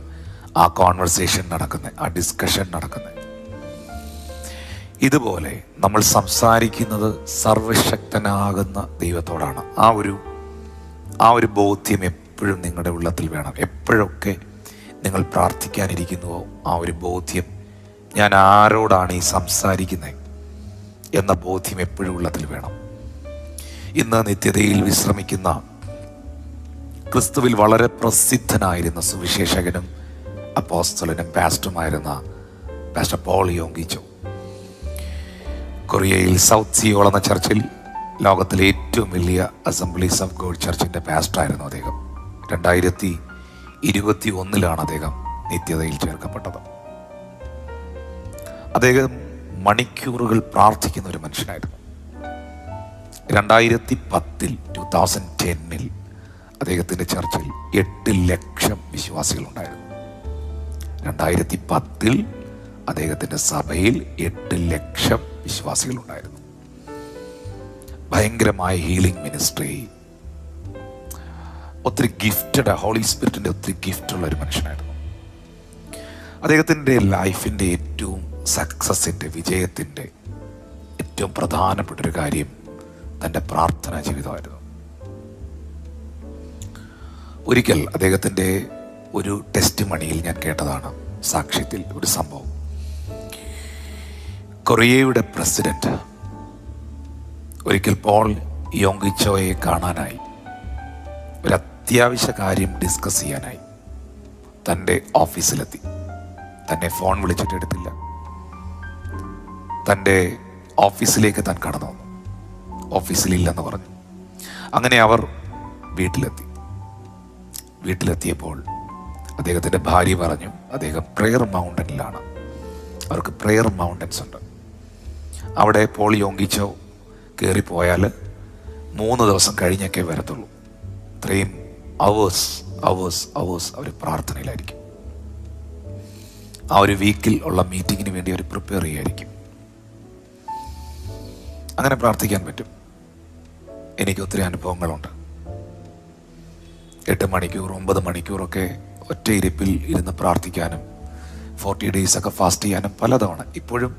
ആ കോൺവെർസേഷൻ നടക്കുന്നത്, ആ ഡിസ്കഷൻ നടക്കുന്നത്. ഇതുപോലെ നമ്മൾ സംസാരിക്കുന്നത് സർവശക്തനാകുന്ന ദൈവത്തോടാണ്. ആ ഒരു ബോധ്യം എപ്പോഴും നിങ്ങളുടെ ഉള്ളത്തിൽ വേണം. എപ്പോഴൊക്കെ നിങ്ങൾ പ്രാർത്ഥിക്കാനിരിക്കുന്നുവോ ആ ഒരു ബോധ്യം, ഞാൻ ആരോടാണ് ഈ സംസാരിക്കുന്നത് എന്ന ബോധ്യം എപ്പോഴും ഉള്ളത്തിൽ വേണം. ഇന്ന് നിത്യതയിൽ വിശ്രമിക്കുന്ന, ക്രിസ്തുവിൽ വളരെ പ്രസിദ്ധനായിരുന്ന സുവിശേഷകനും അപ്പോസ്തലനും പാസ്റ്ററുമായിരുന്ന പാസ്റ്റർ പോൾ യോങ്കിച്ചോ, കൊറിയയിൽ സൗത്ത് സിയോൾ എന്ന ചർച്ചിൽ, ലോകത്തിലെ ഏറ്റവും വലിയ അസംബ്ലീസ് ഓഫ് ഗോഡ് ചർച്ചിൻ്റെ പാസ്റ്ററായിരുന്നു അദ്ദേഹം. 2021 അദ്ദേഹം നിത്യതയിൽ ചേർക്കപ്പെട്ടത്. അദ്ദേഹം മണിക്കൂറുകൾ പ്രാർത്ഥിക്കുന്ന ഒരു മനുഷ്യനായിരുന്നു. 2010 അദ്ദേഹത്തിൻ്റെ ചർച്ചിൽ 8 ലക്ഷം വിശ്വാസികളുണ്ടായിരുന്നു. 2010 അദ്ദേഹത്തിൻ്റെ സഭയിൽ 8 ലക്ഷം വിശ്വാസികളുണ്ടായിരുന്നു. ഭയങ്കരമായ ഹീലിംഗ് മിനിസ്ട്രി, ഒത്തിരി ഗിഫ്റ്റഡ്, ഹോളി സ്പിരിറ്റിൻ്റെ ഒത്തിരി ഗിഫ്റ്റുള്ള ഒരു മനുഷ്യനായിരുന്നു. അദ്ദേഹത്തിൻ്റെ ലൈഫിൻ്റെ ഏറ്റവും സക്സസിൻ്റെ, വിജയത്തിൻ്റെ ഏറ്റവും പ്രധാനപ്പെട്ടൊരു കാര്യം തൻ്റെ പ്രാർത്ഥനാ ജീവിതമായിരുന്നു. ഒരിക്കൽ അദ്ദേഹത്തിൻ്റെ ഒരു ടെസ്റ്റ് മണിയിൽ ഞാൻ കേട്ടതാണ്, സാക്ഷ്യത്തിൽ ഒരു സംഭവം. കൊറിയയുടെ പ്രസിഡന്റ് ഒരിക്കൽ പോൾ യോങ്കിച്ചോയെ കാണാനായി, ഒരു അത്യാവശ്യ കാര്യം ഡിസ്കസ് ചെയ്യാനായി തൻ്റെ ഓഫീസിലെത്തി. തന്നെ ഫോൺ വിളിച്ചിട്ട് എടുത്തില്ല. തൻ്റെ ഓഫീസിലേക്ക് താൻ കടന്നു വന്നു. ഓഫീസിലില്ലെന്ന് പറഞ്ഞു. അങ്ങനെ അവർ വീട്ടിലെത്തിയപ്പോൾ അദ്ദേഹത്തിൻ്റെ ഭാര്യ പറഞ്ഞു അദ്ദേഹം പ്രെയർ മൗണ്ടനിലാണ്. അവർക്ക് പ്രെയർ മൗണ്ടൻസ് ഉണ്ട്. അവിടെ പോൾ യോങ്കിച്ചോ കയറിപ്പോയാൽ 3 ദിവസം കഴിഞ്ഞൊക്കെ വരത്തുള്ളൂ. ഇത്രയും അവേഴ്സ് അവർ പ്രാർത്ഥനയിലായിരിക്കും. ആ ഒരു വീക്കിൽ ഉള്ള മീറ്റിങ്ങിന് വേണ്ടി അവർ പ്രിപ്പയർ ചെയ്യായിരിക്കും. അങ്ങനെ പ്രാർത്ഥിക്കാൻ പറ്റും. എനിക്ക് ഒത്തിരി അനുഭവങ്ങളുണ്ട്. 8 മണിക്കൂർ 9 മണിക്കൂറൊക്കെ ഒറ്റ ഇരിപ്പിൽ ഇരുന്ന് പ്രാർത്ഥിക്കാനും 40 days ഒക്കെ ഫാസ്റ്റ് ചെയ്യാനും പലതവണ ഇപ്പോഴും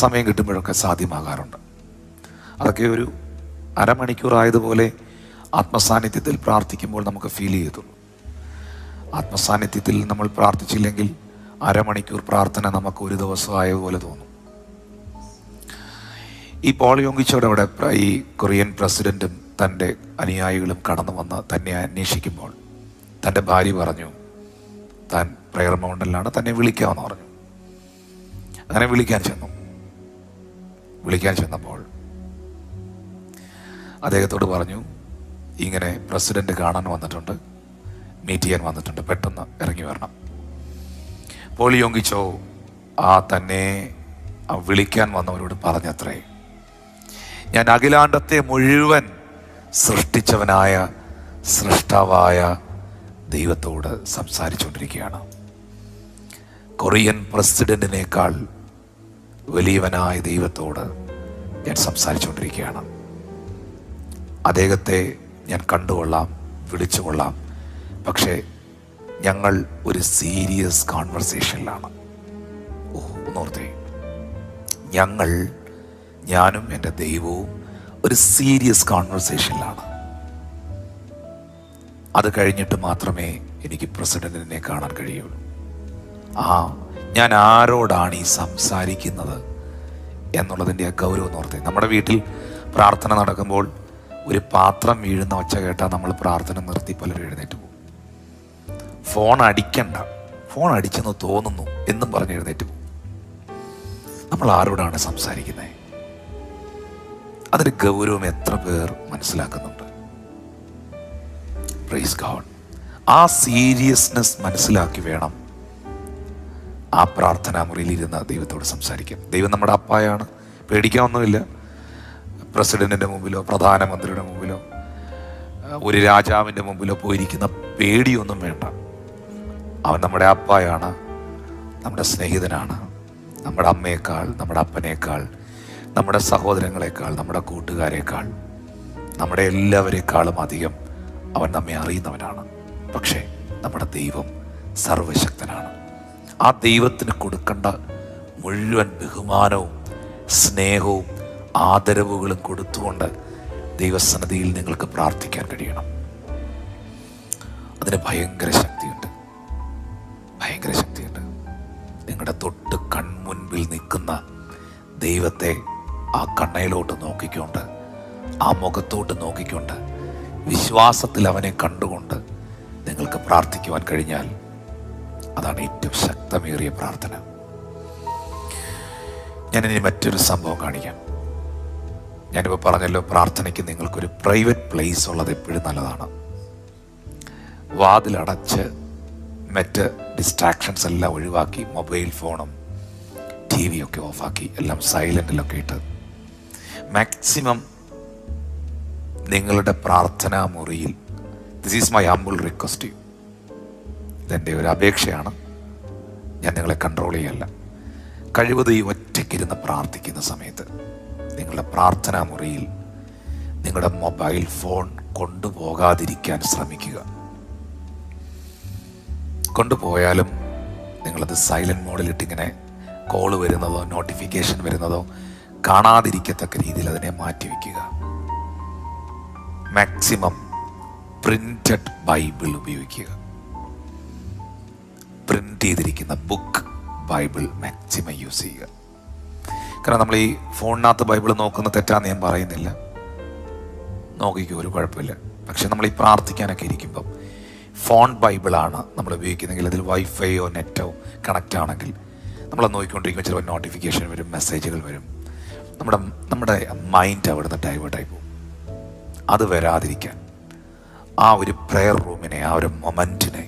സമയം കിട്ടുമ്പോഴൊക്കെ സാധ്യമാകാറുണ്ട്. അതൊക്കെ ഒരു അരമണിക്കൂർ ആയതുപോലെ ആത്മസാന്നിധ്യത്തിൽ പ്രാർത്ഥിക്കുമ്പോൾ നമുക്ക് ഫീൽ ചെയ്തുള്ളൂ. ആത്മസാന്നിധ്യത്തിൽ നമ്മൾ പ്രാർത്ഥിച്ചില്ലെങ്കിൽ അരമണിക്കൂർ പ്രാർത്ഥന നമുക്ക് ഒരു ദിവസം ആയതുപോലെ തോന്നും. ഈ പോൾ യോങ്കിച്ചോടെ അവിടെ ഈ കൊറിയൻ പ്രസിഡന്റും തൻ്റെ അനുയായികളും കടന്നു വന്ന് തന്നെ അന്വേഷിക്കുമ്പോൾ തൻ്റെ ഭാര്യ പറഞ്ഞു താൻ പ്രെയർ മൗണ്ടനിലാണ്, തന്നെ വിളിക്കാമെന്ന് പറഞ്ഞു. അങ്ങനെ വിളിക്കാൻ ചെന്നപ്പോൾ അദ്ദേഹത്തോട് പറഞ്ഞു ഇങ്ങനെ പ്രസിഡന്റ് കാണാൻ വന്നിട്ടുണ്ട്, മീറ്റ് ചെയ്യാൻ വന്നിട്ടുണ്ട്, പെട്ടെന്ന് ഇറങ്ങി വരണം. പോൾ യോങ്കിച്ചോ തന്നെ വിളിക്കാൻ വന്നവരോട് പറഞ്ഞത്രേ, ഞാൻ അഖിലാണ്ടത്തെ മുഴുവൻ സൃഷ്ടിച്ചവനായ സൃഷ്ടാവായ ദൈവത്തോട് സംസാരിച്ചുകൊണ്ടിരിക്കുകയാണ്. കൊറിയൻ പ്രസിഡന്റിനേക്കാൾ വലിയവനായ ദൈവത്തോട് ഞാൻ സംസാരിച്ചുകൊണ്ടിരിക്കുകയാണ്. അദ്ദേഹത്തെ ഞാൻ കണ്ടുകൊള്ളാം, വിളിച്ചുകൊള്ളാം, പക്ഷേ ഞങ്ങൾ ഒരു സീരിയസ് കോൺവെർസേഷനിലാണ്. ഒന്നോർത്തേ, ഞാനും എൻ്റെ ദൈവവും ഒരു സീരിയസ് കോൺവെർസേഷനിലാണ്. അത് കഴിഞ്ഞിട്ട് മാത്രമേ എനിക്ക് പ്രസിഡന്റിനെ കാണാൻ കഴിയുള്ളൂ. ഞാൻ ആരോടാണ് ഈ സംസാരിക്കുന്നത് എന്നുള്ളതിൻ്റെ ഗൗരവം ഓർത്തേ. നമ്മുടെ വീട്ടിൽ പ്രാർത്ഥന നടക്കുമ്പോൾ ഒരു പാത്രം വീഴുന്ന ഒച്ച കേട്ടാൽ നമ്മൾ പ്രാർത്ഥന നിർത്തി പലരും എഴുന്നേറ്റ് പോകും. ഫോൺ അടിച്ചെന്ന് തോന്നുന്നു എന്നും പറഞ്ഞ് എഴുന്നേറ്റ് പോകും. നമ്മൾ ആരോടാണ് സംസാരിക്കുന്നത്? അതിൻ്റെ ഗൗരവം എത്ര പേർ മനസ്സിലാക്കുന്നുണ്ട്? Praise God. ആ സീരിയസ്നെസ് മനസ്സിലാക്കി വേണം ആ പ്രാർത്ഥനാ മുറിയിലിരുന്ന് ദൈവത്തോട് സംസാരിക്കാൻ. ദൈവം നമ്മുടെ അപ്പായാണ്, പേടിക്കാനൊന്നുമില്ല. പ്രസിഡന്റിൻ്റെ മുമ്പിലോ പ്രധാനമന്ത്രിയുടെ മുമ്പിലോ ഒരു രാജാവിൻ്റെ മുമ്പിലോ പോയിരിക്കുന്ന പേടിയൊന്നും വേണ്ട. അവൻ നമ്മുടെ അപ്പായാണ്, നമ്മുടെ സ്നേഹിതനാണ്. നമ്മുടെ അമ്മയേക്കാൾ, നമ്മുടെ അപ്പനേക്കാൾ, നമ്മുടെ സഹോദരങ്ങളെക്കാൾ, നമ്മുടെ കൂട്ടുകാരേക്കാൾ, നമ്മുടെ എല്ലാവരെക്കാളും അധികം അവൻ നമ്മെ അറിയുന്നവനാണ്. പക്ഷേ നമ്മുടെ ദൈവം സർവശക്തനാണ്. ആ ദൈവത്തിന് കൊടുക്കേണ്ട മുഴുവൻ ബഹുമാനവും സ്നേഹവും ആദരവുകളും കൊടുത്തുകൊണ്ട് ദൈവസന്നിധിയിൽ നിങ്ങൾക്ക് പ്രാർത്ഥിക്കാൻ കഴിയണം. അതിന് ഭയങ്കര ശക്തിയുണ്ട്. നിങ്ങളുടെ തൊട്ട് കൺമുൻപിൽ നിൽക്കുന്ന ദൈവത്തെ ആ കണ്ണയിലോട്ട് നോക്കിക്കൊണ്ട്, ആ മുഖത്തോട്ട് നോക്കിക്കൊണ്ട്, വിശ്വാസത്തിൽ അവനെ കണ്ടുകൊണ്ട് നിങ്ങൾക്ക് പ്രാർത്ഥിക്കുവാൻ കഴിഞ്ഞാൽ അതാണ് ഏറ്റവും ശക്തമേറിയ പ്രാർത്ഥന. ഞാനിനി മറ്റൊരു സംഭവം കാണിക്കാം. ഞാനിപ്പോൾ പറഞ്ഞല്ലോ, പ്രാർത്ഥനയ്ക്ക് നിങ്ങൾക്കൊരു പ്രൈവറ്റ് പ്ലേസ് ഉള്ളത് എപ്പോഴും നല്ലതാണ്. വാതിലടച്ച് മറ്റ് ഡിസ്ട്രാക്ഷൻസ് എല്ലാം ഒഴിവാക്കി, മൊബൈൽ ഫോണും ടി വിയൊക്കെ ഓഫാക്കി, എല്ലാം സൈലൻറ്റിലൊക്കെ ഇട്ട് മാക്സിമം നിങ്ങളുടെ പ്രാർത്ഥനാ മുറിയിൽ, this is my humble request U, ഇതെൻ്റെ ഒരു അപേക്ഷയാണ്, ഞാൻ നിങ്ങളെ കൺട്രോൾ ചെയ്യല്ല. കഴിവതും ഈ ഒറ്റയ്ക്കിരുന്ന് പ്രാർത്ഥിക്കുന്ന സമയത്ത് നിങ്ങളുടെ പ്രാർത്ഥനാ മുറിയിൽ നിങ്ങളുടെ മൊബൈൽ ഫോൺ കൊണ്ടുപോകാതിരിക്കാൻ ശ്രമിക്കുക. കൊണ്ടുപോയാലും നിങ്ങളത് സൈലൻറ്റ് മോഡിലിട്ടിങ്ങനെ കോള് വരുന്നതോ നോട്ടിഫിക്കേഷൻ വരുന്നതോ കാണാതിരിക്കത്തക്ക രീതിയിൽ അതിനെ മാറ്റിവെക്കുക. മാക്സിമം പ്രിന്റഡ് ബൈബിൾ ഉപയോഗിക്കുക. പ്രിന്റ് ചെയ്തിരിക്കുന്ന ബുക്ക് ബൈബിൾ മാക്സിമം യൂസ് ചെയ്യുക. കാരണം നമ്മൾ ഈ ഫോണിനകത്ത് ബൈബിൾ നോക്കുന്ന തെറ്റാന്ന് ഞാൻ പറയുന്നില്ല, നോക്കിക്കോ, ഒരു കുഴപ്പമില്ല. പക്ഷെ നമ്മൾ ഈ പ്രാർത്ഥിക്കാനൊക്കെ ഇരിക്കുമ്പം ഫോൺ ബൈബിളാണ് നമ്മൾ ഉപയോഗിക്കുന്നതെങ്കിൽ അതിൽ വൈഫൈയോ നെറ്റോ കണക്റ്റ് ആണെങ്കിൽ നമ്മൾ നോക്കിക്കൊണ്ടിരിക്കുമ്പോൾ ചിലപ്പോൾ നോട്ടിഫിക്കേഷൻ വരും, മെസ്സേജുകൾ വരും, നമ്മുടെ മൈൻഡ് അവിടുന്ന് ഡൈവേർട്ടായി പോകും. അത് വരാതിരിക്കാൻ ആ ഒരു പ്രെയർ റൂമിനെ, ആ ഒരു മൊമെൻറ്റിനെ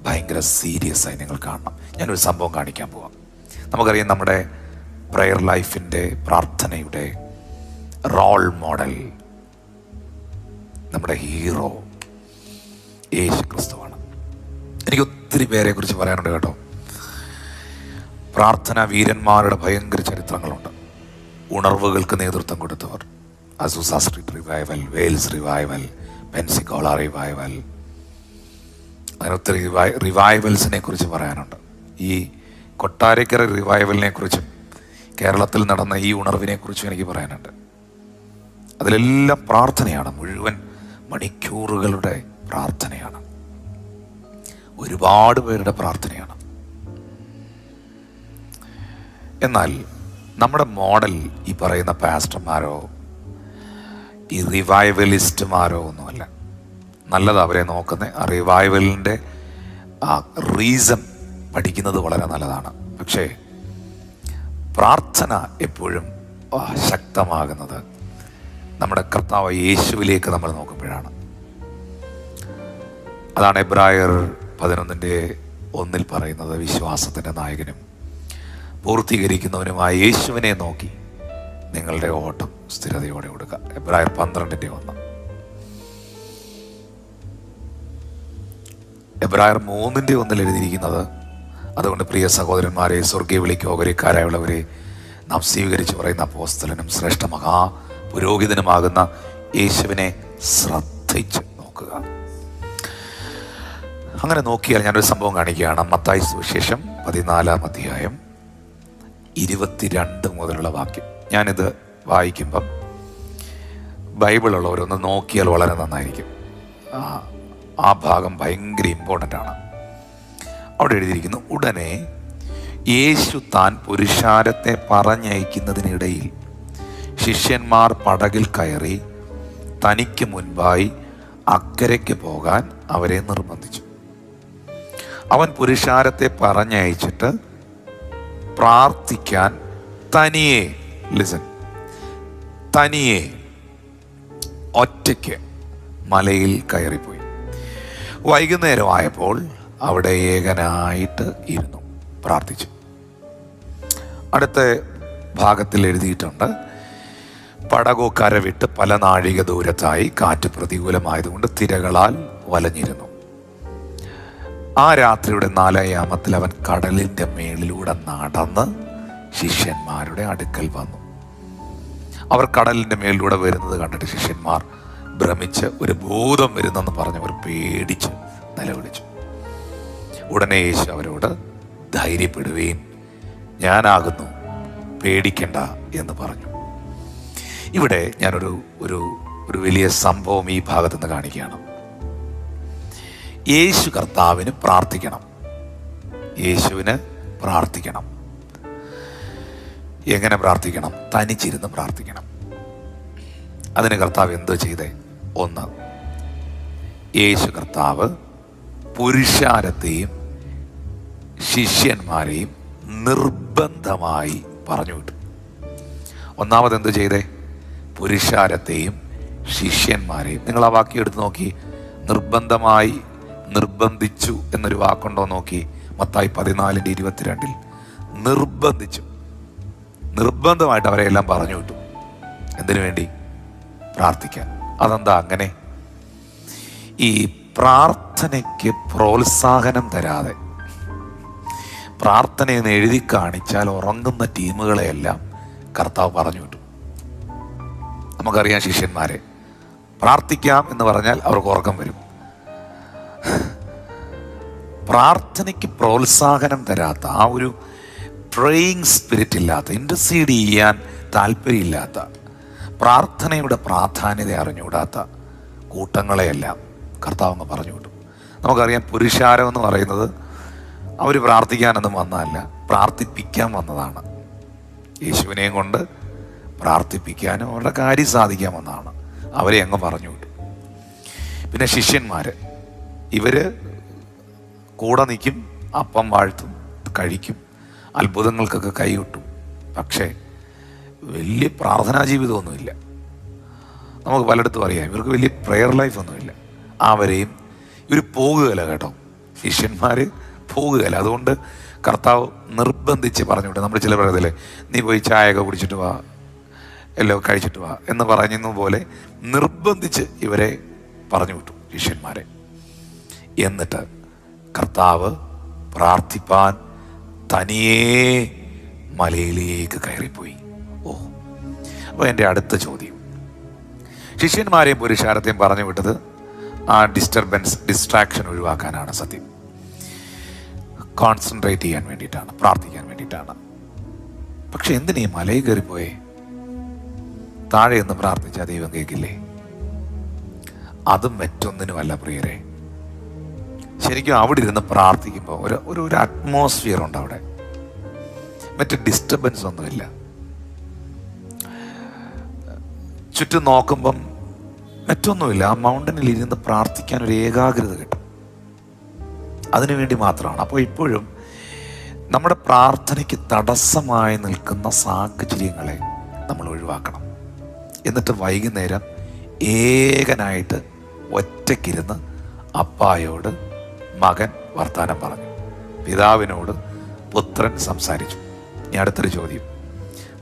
ഭയങ്കര സീരിയസ് ആയി നിങ്ങൾ കാണണം. ഞാനൊരു സംഭവം കാണിക്കാൻ പോവാം. നമുക്കറിയാം നമ്മുടെ പ്രെയർ ലൈഫിൻ്റെ, പ്രാർത്ഥനയുടെ റോൾ മോഡൽ, നമ്മുടെ ഹീറോ യേശു ക്രിസ്തുവാണ്. എനിക്ക് ഒത്തിരി പേരെ കുറിച്ച് പറയാനുണ്ട് കേട്ടോ. പ്രാർത്ഥനാ വീരന്മാരുടെ ഭയങ്കര ചരിത്രങ്ങളുണ്ട്. ഉണർവുകൾക്ക് നേതൃത്വം കൊടുത്തവർ, Azusa street revival, Wales revival, Pensacola revival, അങ്ങനെ ഒത്തിരി റിവൈവൽസിനെ കുറിച്ച് പറയാനുണ്ട്. ഈ കൊട്ടാരക്കര റിവൈവലിനെ കുറിച്ചും കേരളത്തിൽ നടന്ന ഈ ഉണർവിനെ കുറിച്ചും എനിക്ക് പറയാനുണ്ട്. അതിലെല്ലാം പ്രാർത്ഥനയാണ്, മുഴുവൻ മണിക്കൂറുകളുടെ പ്രാർത്ഥനയാണ്, ഒരുപാട് പേരുടെ പ്രാർത്ഥനയാണ്. എന്നാൽ നമ്മുടെ മോഡൽ ഈ പറയുന്ന പാസ്റ്റർമാരോ ഈ റിവൈവലിസ്റ്റുമാരോ ഒന്നുമല്ല. നല്ലത് അവരെ നോക്കുന്നത്, ആ റിവൈവലിൻ്റെ ആ റീസൺ പഠിക്കുന്നത് വളരെ നല്ലതാണ്. പക്ഷേ പ്രാർത്ഥന എപ്പോഴും ശക്തമാകുന്നത് നമ്മുടെ കർത്താവ് യേശുവിലേക്ക് നമ്മൾ നോക്കുമ്പോഴാണ്. അതാണ് എബ്രായർ 11:1 പറയുന്നത്, വിശ്വാസത്തിൻ്റെ നായകനും പൂർത്തീകരിക്കുന്നവനുമായ യേശുവിനെ നോക്കി നിങ്ങളുടെ ഓട്ടം സ്ഥിരതയോടെ ഓടുക. എബ്രായർ 12:1. എബ്രായർ 3:1 എഴുതിയിരിക്കുന്നത്, അതുകൊണ്ട് പ്രിയ സഹോദരന്മാരെ, സ്വർഗീയ വിളിക്ക് ഓഹരിക്കാരായുള്ളവരെ, നാം സ്വീകരിച്ചു പറയുന്ന അപ്പോസ്തലനും ശ്രേഷ്ഠ മഹാപുരോഹിതനുമാകുന്ന യേശുവിനെ ശ്രദ്ധിച്ച് നോക്കുക. അങ്ങനെ നോക്കിയാൽ ഞാനൊരു സംഭവം കാണിക്കുകയാണ്. മത്തായി സുവിശേഷം 14 22 മുതലുള്ള വാക്യം. ഞാനിത് വായിക്കുമ്പം ബൈബിളുള്ളവരൊന്ന് നോക്കിയാൽ വളരെ നന്നായിരിക്കും. ആ ഭാഗം ഭയങ്കര ഇമ്പോർട്ടൻ്റ് ആണ്. അവിടെ എഴുതിയിരിക്കുന്നു, ഉടനെ യേശു താൻ പുരുഷാരത്തെ പറഞ്ഞയക്കുന്നതിനിടയിൽ ശിഷ്യന്മാർ പടകിൽ കയറി തനിക്ക് മുൻപായി അക്കരയ്ക്ക് പോകാൻ അവരെ നിർബന്ധിച്ചു. അവൻ പുരുഷാരത്തെ പറഞ്ഞയച്ചിട്ട് പ്രാർത്ഥിക്കാൻ തനിയെ ഒറ്റയ്ക്ക് മലയിൽ കയറിപ്പോയി. വൈകുന്നേരമായപ്പോൾ അവിടെ ഏകനായിട്ട് ഇരുന്നു പ്രാർത്ഥിച്ചു. അടുത്ത ഭാഗത്തിൽ എഴുതിയിട്ടുണ്ട്, പടകോ കരവിട്ട് പല നാഴിക ദൂരത്തായി, കാറ്റ് പ്രതികൂലമായതുകൊണ്ട് തിരകളാൽ വലഞ്ഞിരുന്നു. ആ രാത്രിയുടെ 4 അവൻ കടലിൻ്റെ മേളിലൂടെ നടന്ന് ശിഷ്യന്മാരുടെ അടുക്കൽ വന്നു. അവർ കടലിൻ്റെ മേലിലൂടെ വരുന്നത് കണ്ടിട്ട് ശിഷ്യന്മാർ ഭ്രമിച്ച്, ഒരു ഭൂതം വരുന്നെന്ന് പറഞ്ഞവർ പേടിച്ച് നിലവിളിച്ചു. ഉടനെ യേശു അവരോട്, ധൈര്യപ്പെടുവീൻ, ഞാനാകുന്നു, പേടിക്കണ്ട എന്ന് പറഞ്ഞു. ഇവിടെ ഞാനൊരു ഒരു വലിയ സംഭവം ഈ ഭാഗത്ത് നിന്ന് കാണിക്കുകയാണ്. യേശു കർത്താവിന് പ്രാർത്ഥിക്കണം. യേശുവിന് പ്രാർത്ഥിക്കണം. എങ്ങനെ പ്രാർത്ഥിക്കണം? തനിച്ചിരുന്ന് പ്രാർത്ഥിക്കണം. അതിന് കർത്താവ് എന്തോ ചെയ്തേ? ഒന്ന്, യേശു കർത്താവ് പുരുഷാരത്തെയും ശിഷ്യന്മാരെയും നിർബന്ധമായി പറഞ്ഞു വിട്ടു. ഒന്നാമത് എന്ത് ചെയ്തേ? പുരുഷാരത്തെയും ശിഷ്യന്മാരെയും. നിങ്ങൾ ആ വാക്യം എടുത്ത് നോക്കി, നിർബന്ധമായി, നിർബന്ധിച്ചു എന്നൊരു വാക്കുണ്ടോ നോക്കി. മത്തായി 14:22 നിർബന്ധിച്ചു, നിർബന്ധമായിട്ട് അവരെ എല്ലാം പറഞ്ഞു വിട്ടു. എന്തിനു വേണ്ടി? പ്രാർത്ഥിക്കാൻ. അതെന്താ അങ്ങനെ? ഈ പ്രാർത്ഥനയ്ക്ക് പ്രോത്സാഹനം തരാതെ പ്രാർത്ഥനയെന്ന് എഴുതി കാണിച്ചാൽ ഉറങ്ങുന്ന ടീമുകളെയെല്ലാം കർത്താവ് പറഞ്ഞു വിട്ടു. നമുക്കറിയാം ശിഷ്യന്മാരെ, പ്രാർത്ഥിക്കാം എന്ന് പറഞ്ഞാൽ അവർക്ക് ഉറക്കം വരും. പ്രാർത്ഥനയ്ക്ക് പ്രോത്സാഹനം തരാത്ത, ആ ഒരു പ്രേയിങ് സ്പിരിറ്റ് ഇല്ലാത്ത, ഇൻ്റർസീഡ് ചെയ്യാൻ താല്പര്യമില്ലാത്ത, പ്രാർത്ഥനയുടെ പ്രാധാന്യത അറിഞ്ഞുകൂടാത്ത കൂട്ടങ്ങളെയെല്ലാം കർത്താവ് അങ്ങ് പറഞ്ഞു വിട്ടു. നമുക്കറിയാം, പുരുഷാരം എന്ന് പറയുന്നത് അവർ പ്രാർത്ഥിക്കാനൊന്നും വന്നതല്ല, പ്രാർത്ഥിപ്പിക്കാൻ വന്നതാണ്. യേശുവിനെയും കൊണ്ട് പ്രാർത്ഥിപ്പിക്കാനും അവരുടെ കാര്യം സാധിക്കാൻ വന്നതാണ്. അവരെ അങ്ങ് പറഞ്ഞു വിട്ടു. പിന്നെ ശിഷ്യന്മാർ, ഇവർ കൂടെ നിൽക്കും, അപ്പം വാഴ്ത്തും, കഴിക്കും, അത്ഭുതങ്ങൾക്കൊക്കെ കൈകൊട്ടും. പക്ഷേ വലിയ പ്രാർത്ഥനാ ജീവിതമൊന്നുമില്ല. നമുക്ക് പലയിടത്തും അറിയാം, ഇവർക്ക് വലിയ പ്രെയർ ലൈഫൊന്നുമില്ല. അവരെയും ഇവർ പോകുകയില്ല കേട്ടോ, ശിഷ്യന്മാർ പോകുകയില്ല. അതുകൊണ്ട് കർത്താവ് നിർബന്ധിച്ച് പറഞ്ഞു വിട്ടു. നമ്മൾ ചില പറയത്തില്ലേ, നീ പോയി ചായയൊക്കെ കുടിച്ചിട്ട് വാ, എല്ലാം കഴിച്ചിട്ട് വാ എന്ന് പറഞ്ഞതുപോലെ നിർബന്ധിച്ച് ഇവരെ പറഞ്ഞു വിട്ടു, ശിഷ്യന്മാരെ. എന്നിട്ട് കർത്താവ് പ്രാർത്ഥിപ്പാൻ തനിയേ മലയിലേക്ക് കയറിപ്പോയി. അപ്പോൾ എൻ്റെ അടുത്ത ചോദ്യം, ശിഷ്യന്മാരെയും പുരുഷാരത്തെയും പറഞ്ഞു വിട്ടത് ആ ഡിസ്ട്രാക്ഷൻ ഒഴിവാക്കാനാണ്. സത്യം, കോൺസെൻട്രേറ്റ് ചെയ്യാൻ വേണ്ടിയിട്ടാണ്, പ്രാർത്ഥിക്കാൻ വേണ്ടിയിട്ടാണ്. പക്ഷെ എന്തിനീ മലയിൽ കയറിപ്പോയേ? താഴെ ഒന്ന് പ്രാർത്ഥിച്ചാൽ ദൈവം കേൾക്കില്ലേ? അതും മറ്റൊന്നിനുമല്ല പ്രിയരെ. ശരിക്കും അവിടെ ഇരുന്ന് പ്രാർത്ഥിക്കുമ്പോൾ ഒരു അറ്റ്മോസ്ഫിയർ ഉണ്ട് അവിടെ, മറ്റ് ഡിസ്റ്റർബൻസ് ഒന്നുമില്ല. ചുറ്റും നോക്കുമ്പം മറ്റൊന്നുമില്ല. ആ മൗണ്ടനിൽ ഇരുന്ന് പ്രാർത്ഥിക്കാൻ ഒരു ഏകാഗ്രത കിട്ടും. അതിനുവേണ്ടി മാത്രമാണ്. അപ്പോൾ ഇപ്പോഴും നമ്മുടെ പ്രാർത്ഥനയ്ക്ക് തടസ്സമായി നിൽക്കുന്ന സാഹചര്യങ്ങളെ നമ്മൾ ഒഴിവാക്കണം. എന്നിട്ട് വൈകുന്നേരം ഏകനായിട്ട് ഒറ്റയ്ക്കിരുന്ന് അപ്പായോട് മകൻ വർത്താനം പറഞ്ഞു, പിതാവിനോട് പുത്രൻ സംസാരിച്ചു. ഇനി അടുത്തൊരു ചോദ്യം,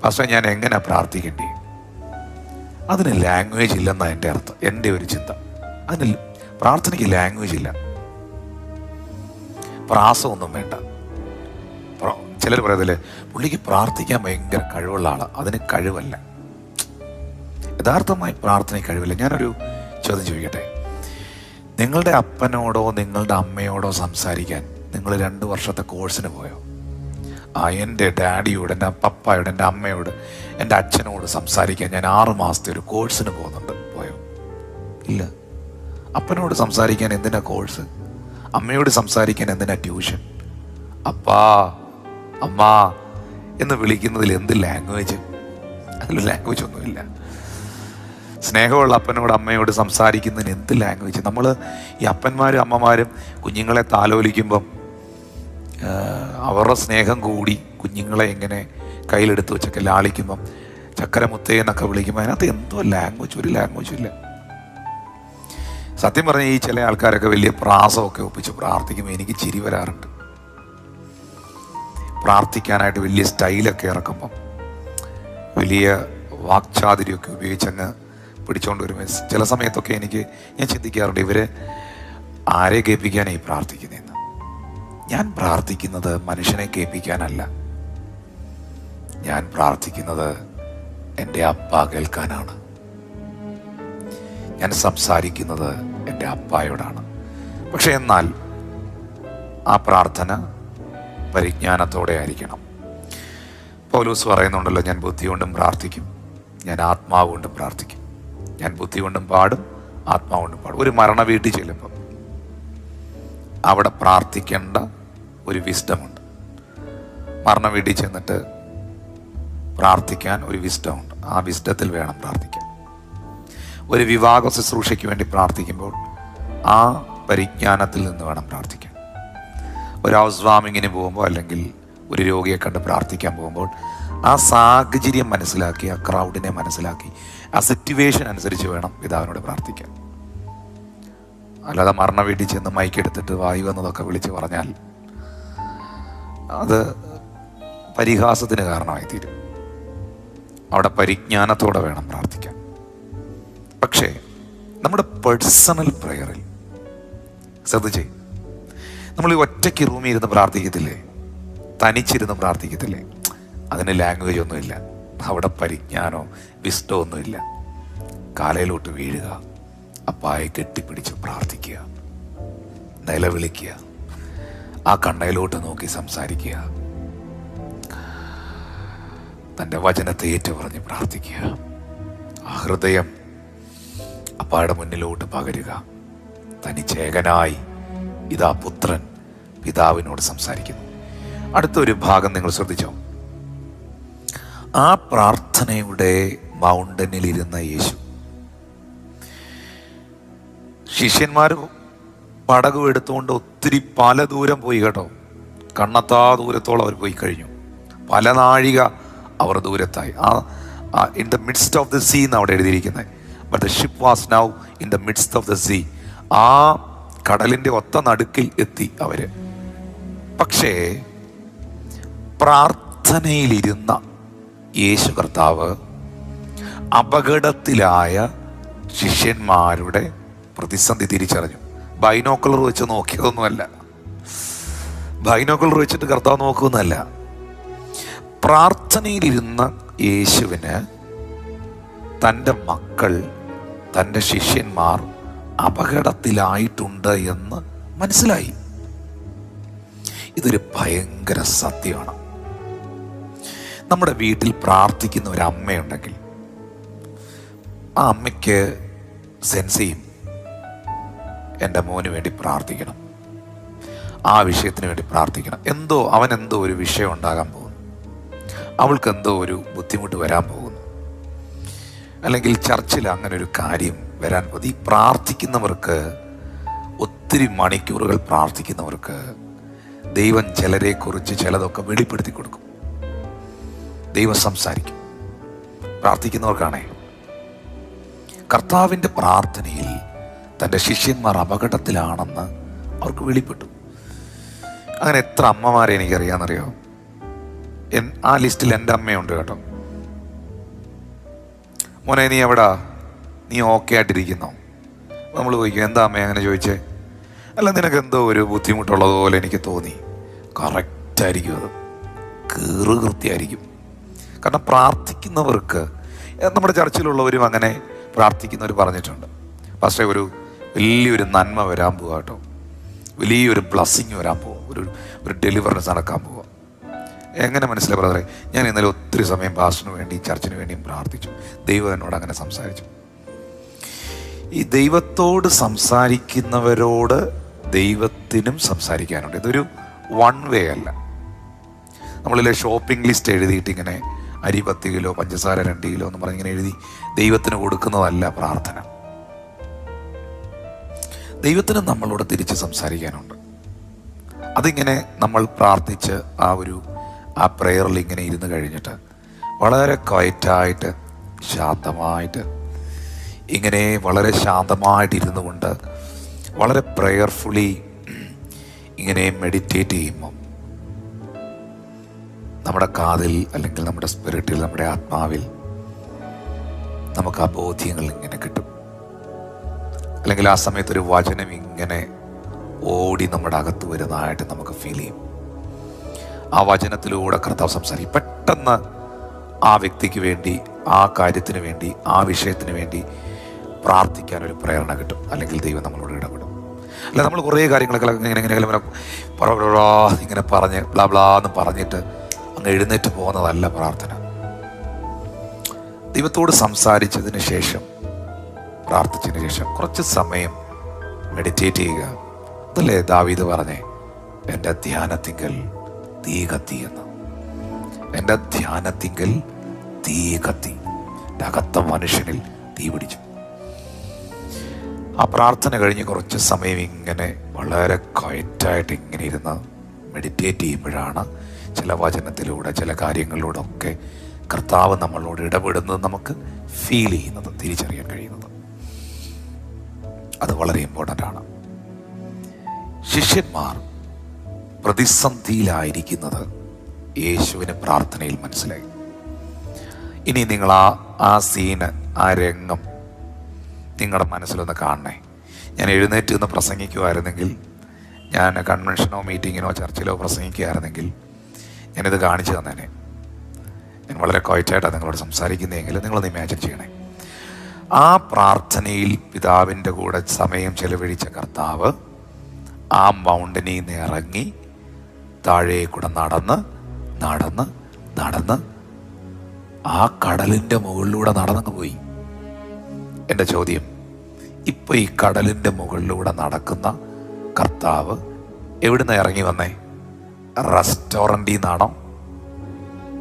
പക്ഷേ ഞാൻ എങ്ങനെ പ്രാർത്ഥിക്കേണ്ടി? അതിന് ലാംഗ്വേജ് ഇല്ലെന്നാണ് എൻ്റെ അർത്ഥം, എൻ്റെ ഒരു ചിന്ത. അതിന് പ്രാർത്ഥനയ്ക്ക് ലാംഗ്വേജ് ഇല്ല, പ്രാസമൊന്നും വേണ്ട. ചിലർ പറയത്തില്ലേ, പുള്ളിക്ക് പ്രാർത്ഥിക്കാൻ ഭയങ്കര കഴിവുള്ള ആളാണ്. അതിന് കഴിവല്ല, യഥാർത്ഥമായി പ്രാർത്ഥനയ്ക്ക് കഴിവില്ല. ഞാനൊരു ചോദ്യം ചോദിക്കട്ടെ, നിങ്ങളുടെ അപ്പനോടോ നിങ്ങളുടെ അമ്മയോടോ സംസാരിക്കാൻ നിങ്ങൾ 2 വർഷത്തെ കോഴ്സിന് പോയോ? എൻ്റെ ഡാഡിയോട്, എൻ്റെ പപ്പായോട്, എൻ്റെ അമ്മയോട്, എൻ്റെ അച്ഛനോട് സംസാരിക്കാൻ ഞാൻ 6 മാസത്തെ ഒരു കോഴ്സിന് പോകുന്നുണ്ട്, പോയോ? ഇല്ല. അപ്പനോട് സംസാരിക്കാൻ എന്തിനാ കോഴ്സ്? അമ്മയോട് സംസാരിക്കാൻ എന്തിനാ ട്യൂഷൻ? അപ്പാ, അമ്മ എന്ന് വിളിക്കുന്നതിൽ എന്ത് ലാംഗ്വേജ്? അതിൽ ലാംഗ്വേജ് ഒന്നുമില്ല. സ്നേഹമുള്ള അപ്പനോട് അമ്മയോട് സംസാരിക്കുന്നതിന് എന്ത് ലാംഗ്വേജ്? നമ്മൾ ഈ അപ്പന്മാരും അമ്മമാരും കുഞ്ഞുങ്ങളെ താലോലിക്കുമ്പം അവരുടെ സ്നേഹം കൂടി കുഞ്ഞുങ്ങളെ ഇങ്ങനെ കയ്യിലെടുത്ത് വെച്ചൊക്കെ ലാളിക്കുമ്പം ചക്കരമുത്തേ എന്നൊക്കെ വിളിക്കുമ്പോൾ അതിനകത്ത് എന്തോ ലാംഗ്വേജ്? ഒരു ലാംഗ്വേജും ഇല്ല. സത്യം പറഞ്ഞാൽ ഈ ചില ആൾക്കാരൊക്കെ വലിയ പ്രാസമൊക്കെ ഒപ്പിച്ച് പ്രാർത്ഥിക്കുമ്പോൾ എനിക്ക് ചിരി വരാറുണ്ട്. പ്രാർത്ഥിക്കാനായിട്ട് വലിയ സ്റ്റൈലൊക്കെ ഇറക്കുമ്പം വലിയ വാക്ചാതുര്യമൊക്കെ ഉപയോഗിച്ചങ്ങ് പിടിച്ചുകൊണ്ട് വരുമ്പോൾ ചില സമയത്തൊക്കെ ഞാൻ ചിന്തിക്കാറുണ്ട്, ഇവർ ആരെ കേൾപ്പിക്കാനായി പ്രാർത്ഥിക്കുന്നതെന്ന്. ഞാൻ പ്രാർത്ഥിക്കുന്നത് മനുഷ്യനെ കേൾപ്പിക്കാനല്ല, ഞാൻ പ്രാർത്ഥിക്കുന്നത് എൻ്റെ അപ്പ കേൾക്കാനാണ്. ഞാൻ സംസാരിക്കുന്നത് എൻ്റെ അപ്പായോടാണ്. പക്ഷെ എന്നാൽ ആ പ്രാർത്ഥന പരിജ്ഞാനത്തോടെ ആയിരിക്കണം. പൗലോസ് പറയുന്നുണ്ടല്ലോ, ഞാൻ ബുദ്ധി കൊണ്ടും പ്രാർത്ഥിക്കും, ഞാൻ ആത്മാവ് കൊണ്ടും പ്രാർത്ഥിക്കും. ഞാൻ ബുദ്ധി കൊണ്ടും പാടും, ആത്മാവ് കൊണ്ടും പാടും. ഒരു മരണ വീട്ടിൽ ചെല്ലുമ്പം അവിടെ പ്രാർത്ഥിക്കേണ്ട ഒരു വിസ്ഡമുണ്ട്. മരണ വീട്ടിൽ ചെന്നിട്ട് പ്രാർത്ഥിക്കാൻ ഒരു വിസ്ഡമുണ്ട്. ആ വിസ്ഡത്തിൽ വേണം പ്രാർത്ഥിക്കാൻ. ഒരു വിവാഹ ശുശ്രൂഷയ്ക്ക് വേണ്ടി പ്രാർത്ഥിക്കുമ്പോൾ ആ പരിജ്ഞാനത്തിൽ നിന്ന് വേണം പ്രാർത്ഥിക്കാൻ. ഒരു ഹൗസ് വാമിങ്ങിന് പോകുമ്പോൾ അല്ലെങ്കിൽ ഒരു രോഗിയെ കണ്ട് പ്രാർത്ഥിക്കാൻ പോകുമ്പോൾ ആ സാഹചര്യം മനസ്സിലാക്കി, ആ ക്രൗഡിനെ മനസ്സിലാക്കി, ആ സിറ്റുവേഷൻ അനുസരിച്ച് വേണം പിതാവിനോട് പ്രാർത്ഥിക്കാൻ. അല്ലാതെ മരണ വീട്ടിൽ ചെന്ന് മൈക്കെടുത്തിട്ട് വായു എന്നതൊക്കെ വിളിച്ച് പറഞ്ഞാൽ അത് പരിഹാസത്തിന് കാരണമായി തീരും. അവിടെ പരിജ്ഞാനത്തോടെ വേണം പ്രാർത്ഥിക്കാൻ. പക്ഷേ നമ്മുടെ പേഴ്സണൽ പ്രയറിൽ ശ്രദ്ധിച്ചേ, നമ്മൾ ഈ ഒറ്റയ്ക്ക് റൂമിൽ ഇരുന്ന് പ്രാർത്ഥിക്കത്തില്ലേ, തനിച്ചിരുന്ന് പ്രാർത്ഥിക്കത്തില്ലേ, അതിന് ലാംഗ്വേജ് ഒന്നുമില്ല. അവിടെ പരിജ്ഞാനോ വിസ്ഡോ ഒന്നുമില്ല. കാലയിലോട്ട് വീഴുക, അപ്പായെ കെട്ടിപ്പിടിച്ച് പ്രാർത്ഥിക്കുക, നിലവിളിക്കുക, ആ കണ്ണയിലോട്ട് നോക്കി സംസാരിക്കുക. തൻ്റെ വചനത്തെ ഏറ്റുപറഞ്ഞ് പ്രാർത്ഥിക്കുക. ആ ഹൃദയം അപ്പായുടെ മുന്നിലോട്ട് പകരുക. തനിച്ചേകനായി ഇതാ പുത്രൻ പിതാവിനോട് സംസാരിക്കുന്നു. അടുത്തൊരു ഭാഗം നിങ്ങൾ ശ്രദ്ധിച്ചോ? ആ പ്രാർത്ഥനയുടെ മൗണ്ടനിലിരുന്ന യേശു, ശിഷ്യന്മാർ പടകു എടുത്തുകൊണ്ട് ഒത്തിരി പല ദൂരം പോയി കേട്ടോ. കണ്ണെത്താ ദൂരത്തോളം അവർ പോയി കഴിഞ്ഞു. പല നാഴിക അവർ ദൂരത്തായി. In the midst of the sea എന്ന് അവിടെ എഴുതിയിരിക്കുന്നത്. But the ship was now in the midst of the sea. ആ കടലിൻ്റെ ഒത്ത നടുക്കിൽ എത്തി അവര്. പക്ഷേ പ്രാർത്ഥനയിലിരുന്ന യേശു കർത്താവ് അപകടത്തിലായ ശിഷ്യന്മാരുടെ പ്രതിസന്ധി തിരിച്ചറിഞ്ഞു. ബൈനോക്കുലർ വെച്ച് നോക്കിയതൊന്നുമല്ല, ബൈനോക്കുലർ വെച്ചിട്ട് കർത്താവ് നോക്കുന്നതല്ല. പ്രാർത്ഥനയിലിരുന്ന യേശുവിന് തൻ്റെ മക്കൾ, തൻ്റെ ശിഷ്യന്മാർ അപകടത്തിലായിട്ടുണ്ട് എന്ന് മനസ്സിലായി. ഇതൊരു ഭയങ്കര സത്യമാണ്. നമ്മുടെ വീട്ടിൽ പ്രാർത്ഥിക്കുന്ന ഒരു അമ്മയുണ്ടെങ്കിൽ ആ അമ്മയ്ക്ക് സെൻസ് ചെയ്യും, എൻ്റെ മോന് വേണ്ടി പ്രാർത്ഥിക്കണം, ആ വിഷയത്തിന് വേണ്ടി പ്രാർത്ഥിക്കണം. അവനെന്തോ ഒരു വിഷയം ഉണ്ടാകാൻ പോകുന്നു, അവൾക്ക് എന്തോ ഒരു ബുദ്ധിമുട്ട് വരാൻ പോകുന്നു, അല്ലെങ്കിൽ ചർച്ചിൽ അങ്ങനെ ഒരു കാര്യം വരാൻ പോകുന്നു. ഈ പ്രാർത്ഥിക്കുന്നവർക്ക്, ഒത്തിരി മണിക്കൂറുകൾ പ്രാർത്ഥിക്കുന്നവർക്ക് ദൈവം ചിലരെക്കുറിച്ച് ചിലതൊക്കെ വെളിപ്പെടുത്തി കൊടുക്കും. ദൈവം സംസാരിക്കും. പ്രാർത്ഥിക്കുന്നവർക്കാണേ. കർത്താവിൻ്റെ പ്രാർത്ഥനയിൽ തൻ്റെ ശിഷ്യന്മാർ അപകടത്തിലാണെന്ന് അവർക്ക് വെളിപ്പെട്ടു. അങ്ങനെ എത്ര അമ്മമാരെ എനിക്കറിയാമെന്നറിയോ? ആ ലിസ്റ്റിൽ എൻ്റെ അമ്മയുണ്ട് കേട്ടോ. മോനെ നീ എവിടാ, നീ ഓക്കെ ആയിട്ടിരിക്കുന്നോ? നമ്മൾ ചോദിക്കും, എന്താ അമ്മ അങ്ങനെ ചോദിച്ചേ? അല്ല, നിനക്ക് എന്തോ ഒരു ബുദ്ധിമുട്ടുള്ളതുപോലെ എനിക്ക് തോന്നി. കറക്റ്റായിരിക്കും, അത് കൃത്യമായിരിക്കും. കാരണം പ്രാർത്ഥിക്കുന്നവർക്ക്, നമ്മുടെ ചർച്ചിലുള്ളവരും അങ്ങനെ പ്രാർത്ഥിക്കുന്നവർ പറഞ്ഞിട്ടുണ്ട്, പക്ഷേ ഒരു വലിയൊരു നന്മ വരാൻ പോവുക കേട്ടോ, വലിയൊരു ബ്ലസ്സിങ് വരാൻ പോകും, ഒരു ഡെലിവറൻസ് നടക്കാൻ പോവുക. എങ്ങനെ മനസ്സിലായി ബ്രദറെ? ഞാൻ ഇന്നലെ ഒത്തിരി സമയം പാസ്റ്ററിന് വേണ്ടി, ചർച്ചിന് വേണ്ടിയും പ്രാർത്ഥിച്ചു. ദൈവം എന്നോട് അങ്ങനെ സംസാരിച്ചു. ഈ ദൈവത്തോട് സംസാരിക്കുന്നവരോട് ദൈവത്തിനും സംസാരിക്കാനുണ്ട്. ഇതൊരു വൺ വേ അല്ല. നമ്മളിലെ ഷോപ്പിംഗ് ലിസ്റ്റ് എഴുതിയിട്ട് ഇങ്ങനെ അരി 10 കിലോ, പഞ്ചസാര 2 കിലോ എന്ന് പറഞ്ഞിങ്ങനെ എഴുതി ദൈവത്തിന് കൊടുക്കുന്നതല്ല പ്രാർത്ഥന. ദൈവത്തിന് നമ്മളോട് തിരിച്ച് സംസാരിക്കാനുണ്ട്. അതിങ്ങനെ നമ്മൾ പ്രാർത്ഥിച്ച് ആ പ്രെയറിൽ ഇങ്ങനെ ഇരുന്ന് കഴിഞ്ഞിട്ട് വളരെ ക്വയറ്റായിട്ട്, ശാന്തമായിട്ട്, ഇങ്ങനെ വളരെ ശാന്തമായിട്ടിരുന്നു കൊണ്ട് വളരെ പ്രെയർഫുള്ളി ഇങ്ങനെ മെഡിറ്റേറ്റ് ചെയ്യുമ്പം നമ്മുടെ കാതിൽ, അല്ലെങ്കിൽ നമ്മുടെ സ്പിരിറ്റിൽ, നമ്മുടെ ആത്മാവിൽ നമുക്ക് ആ ബോധ്യങ്ങൾ ഇങ്ങനെ കിട്ടും. അല്ലെങ്കിൽ ആ സമയത്തൊരു വചനം ഇങ്ങനെ ഓടി നമ്മുടെ അകത്ത് വരുന്നതായിട്ട് നമുക്ക് ഫീൽ ചെയ്യും. ആ വചനത്തിലൂടെ കർത്താവ് സംസാരിക്കും. പെട്ടെന്ന് ആ വ്യക്തിക്ക് വേണ്ടി, ആ കാര്യത്തിന് വേണ്ടി, ആ വിഷയത്തിന് വേണ്ടി പ്രാർത്ഥിക്കാനൊരു പ്രേരണ കിട്ടും. അല്ലെങ്കിൽ ദൈവം നമ്മളോട് ഇടപെടും. അല്ല, നമ്മൾ കുറേ കാര്യങ്ങളൊക്കെ ഇങ്ങനെ പറഞ്ഞ് ബ്ലാന്ന് പറഞ്ഞിട്ട് അങ്ങ് എഴുന്നേറ്റ് പോകുന്നതല്ല പ്രാർത്ഥന. ദൈവത്തോട് സംസാരിച്ചതിന് ശേഷം, പ്രാർത്ഥിച്ചതിന് ശേഷം കുറച്ച് സമയം മെഡിറ്റേറ്റ് ചെയ്യുക. അതല്ലേ ദാവീദ് പറഞ്ഞേ, എൻ്റെ ധ്യാനത്തിങ്കൽ തീ കത്തി എന്ന്. എൻ്റെ ധ്യാനത്തിങ്കൽ തീ കത്തി, അകത്ത മനുഷ്യനിൽ തീ പിടിച്ചു. ആ പ്രാർത്ഥന കഴിഞ്ഞ് കുറച്ച് സമയം ഇങ്ങനെ വളരെ ക്വയറ്റായിട്ട് ഇങ്ങനെ ഇരുന്ന് മെഡിറ്റേറ്റ് ചെയ്യുമ്പോഴാണ് ചില വചനത്തിലൂടെ, ചില കാര്യങ്ങളിലൂടെ ഒക്കെ കർത്താവ് നമ്മളോട് ഇടപെടുന്നത് നമുക്ക് ഫീൽ ചെയ്യുന്നത്, തിരിച്ചറിയാൻ കഴിയുന്നത്. അത് വളരെ ഇമ്പോർട്ടൻ്റ് ആണ്. ശിഷ്യന്മാർ പ്രതിസന്ധിയിലായിരിക്കുന്നത് യേശുവിന് പ്രാർത്ഥനയിൽ മനസ്സിലായി. ഇനി നിങ്ങൾ ആ സീന്, ആ രംഗം നിങ്ങളുടെ മനസ്സിലൊന്ന് കാണണേ. ഞാൻ എഴുന്നേറ്റ് നിന്ന് പ്രസംഗിക്കുമായിരുന്നെങ്കിൽ, ഞാൻ കൺവെൻഷനോ മീറ്റിങ്ങിനോ ചർച്ചിലോ പ്രസംഗിക്കുകയായിരുന്നെങ്കിൽ ഞാനിത് കാണിച്ചു തന്നേനെ. ഞാൻ വളരെ ക്വയറ്റായിട്ടാണ് നിങ്ങളോട് സംസാരിക്കുന്നതെങ്കിൽ നിങ്ങളൊന്ന് ഇമാജിൻ ചെയ്യണേ. ആ പ്രാർത്ഥനയിൽ പിതാവിൻ്റെ കൂടെ സമയം ചെലവഴിച്ച കർത്താവ് ആ മൗണ്ടനിൽ നിന്ന് ഇറങ്ങി താഴെ കൂടെ നടന്ന് നടന്ന് നടന്ന് ആ കടലിൻ്റെ മുകളിലൂടെ നടന്നങ്ങ് പോയി. എൻ്റെ ചോദ്യം, ഇപ്പൊ ഈ കടലിൻ്റെ മുകളിലൂടെ നടക്കുന്ന കർത്താവ് എവിടുന്ന് ഇറങ്ങി വന്നേ? റെസ്റ്റോറൻറ്റിൽ നിന്നാണോ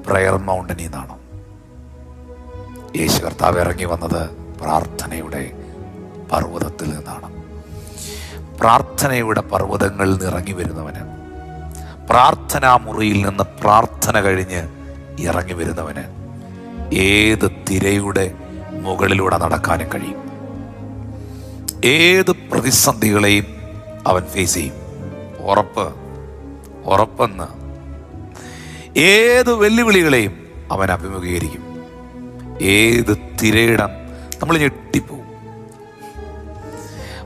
പ്രയർ മൗണ്ടനിൽ നിന്നാണോ? യേശു കർത്താവ് ഇറങ്ങി വന്നത് പ്രാർത്ഥനയുടെ പർവ്വതത്തിൽ നിന്നാണ്. പ്രാർത്ഥനയുടെ പർവ്വതങ്ങളിൽ നിന്ന് ഇറങ്ങി വരുന്നവന്, പ്രാർത്ഥനാ മുറിയിൽ നിന്ന് പ്രാർത്ഥന കഴിഞ്ഞ് ഇറങ്ങി വരുന്നവന് ഏത് തിരയുടെ മുകളിലൂടെ നടക്കാനും കഴിയും. ഏത് പ്രതിസന്ധികളെയും അവൻ ഫേസ് ചെയ്യും. ഉറപ്പെന്ന്. ഏത് വെല്ലുവിളികളെയും അവൻ അഭിമുഖീകരിക്കും. ഏത് തിരയിടം നമ്മൾ ഞെട്ടിപ്പോവും.